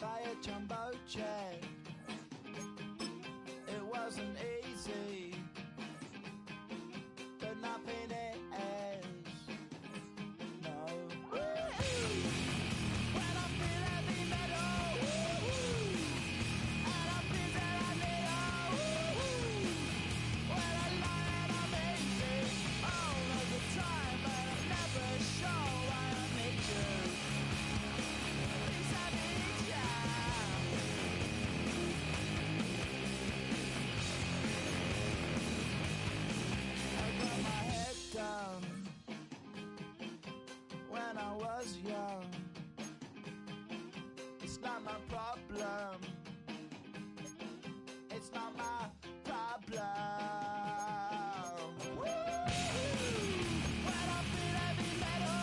By a jumbo jet. It wasn't easy, but nothing is. No. When I feel heavy metal, and I feel that I need when I lie and I'm easy all of the time, but I'm never sure why I need you. Please, I need you. Down when I was young. It's not my problem. It's not my problem. When I feel heavy metal,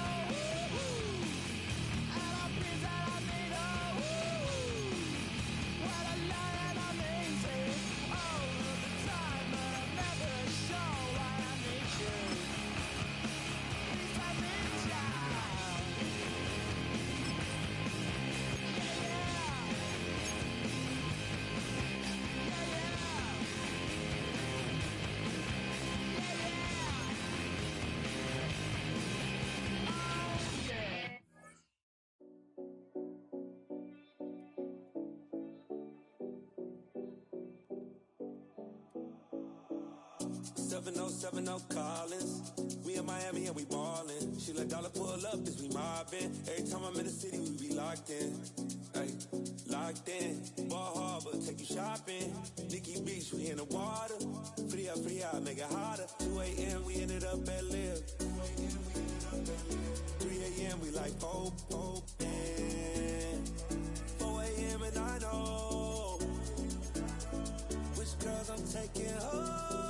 and I feel that I need when I lie and I'm easy all of the time, but I'm never sure why I need you. No Collins. We in Miami and we ballin'. She let dollar pull up as we mobbin'. Every time I'm in the city, we be locked in. Ay, locked in. Ball Harbor, take you shopping. Nikki Beach, we in the water. Fria, make it hotter. 2 a.m., we ended up at Live. 3 a.m., we like Pope. 4 a.m. and I know which girls I'm taking home.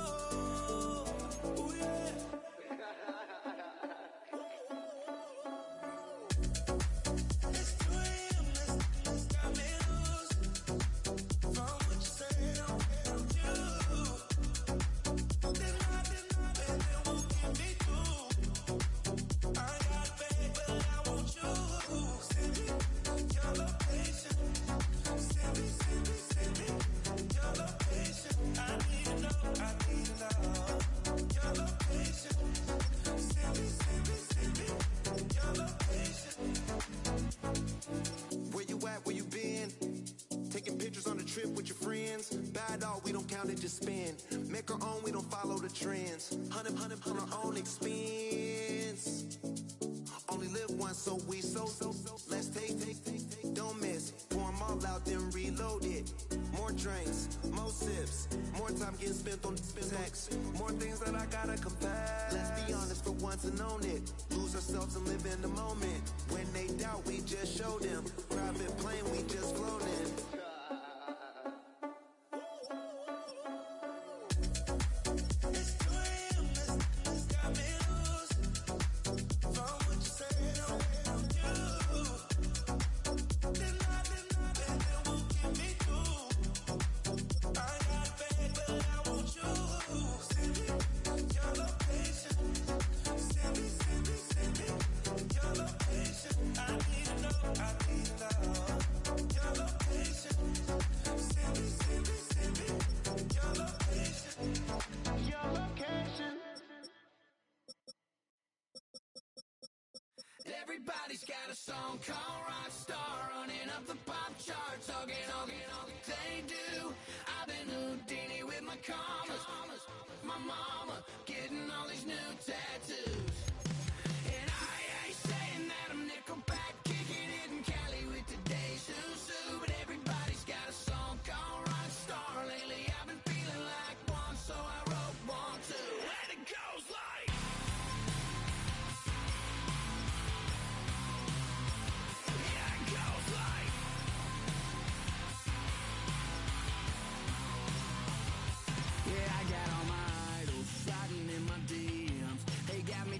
Just spend, make our own, we don't follow the trends. 100 on our own expense. Only live once, so we so. Let's take, don't miss. Pour them all out, then reload it. More drinks, more sips, more time getting spent on text. More things that I gotta confess. Let's be honest for once and own it. Lose ourselves and live in the moment. When they doubt, we just show them. Private plane, we just float in. Everybody's got a song called Rockstar, running up the pop charts, all they do. I've been Houdini with my commas, my mama getting all these new tattoos. And I ain't saying that I'm Nickelback, kicking it in Cali with today's Susu, but everybody's got a song called Rockstar. Lately I've been feeling like one, so I wrote one too. And it goes like... Yeah, I got all my idols sliding in my DMs. They got me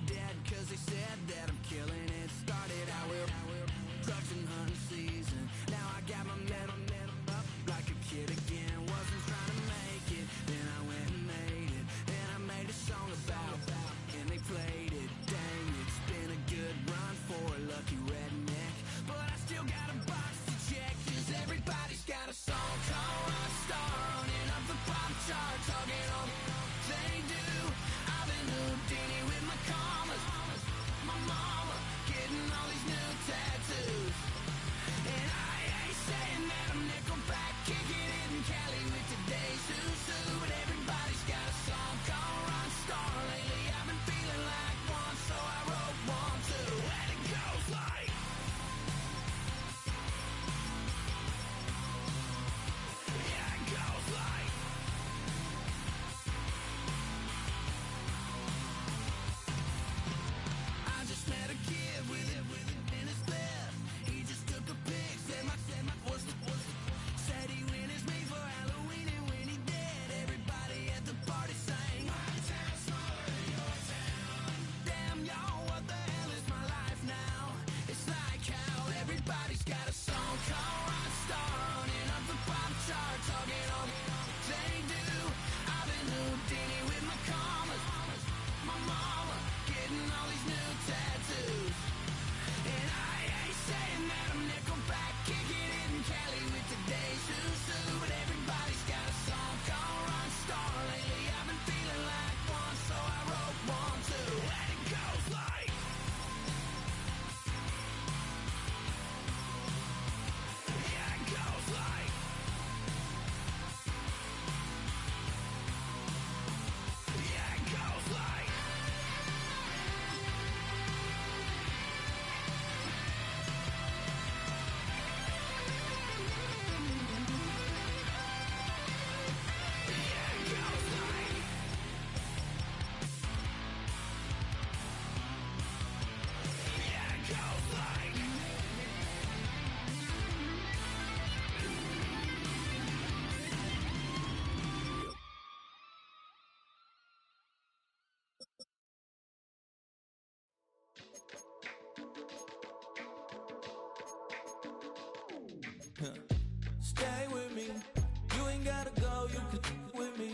know you can with me.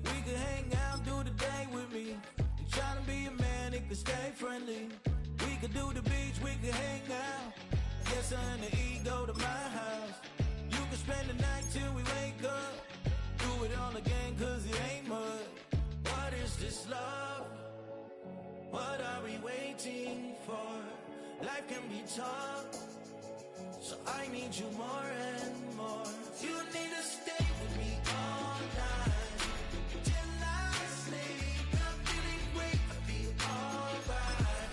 We can hang out, do the day with me. I'm trying to be a man, it can stay friendly. We could do the beach, we could hang out. Yes, her and the E go to my house. You can spend the night till we wake up. Do it all again, cause it ain't mud. What is this love? What are we waiting for? Life can be tough, so I need you more and more. You need to stay with me all night till I sleep. I'm feeling great, I'll be alright.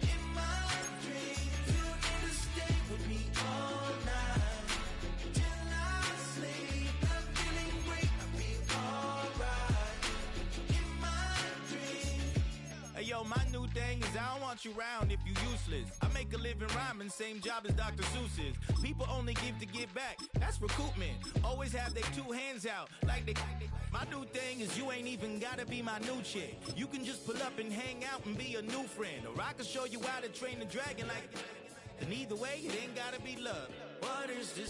In my dreams, you need to stay with me all night till I sleep. I'm feeling great, I'll be alright. In my dreams. Hey yo, my new thing is I don't want you round if you useless. I make a living rhyming, same job as Dr. Seuss's. People only give to give back, that's recoupment. Always have their two hands out, like they. My new thing is you ain't even gotta be my new chick. You can just pull up and hang out and be a new friend. Or I can show you how to train the dragon like. And either way, it ain't gotta be love. What is this?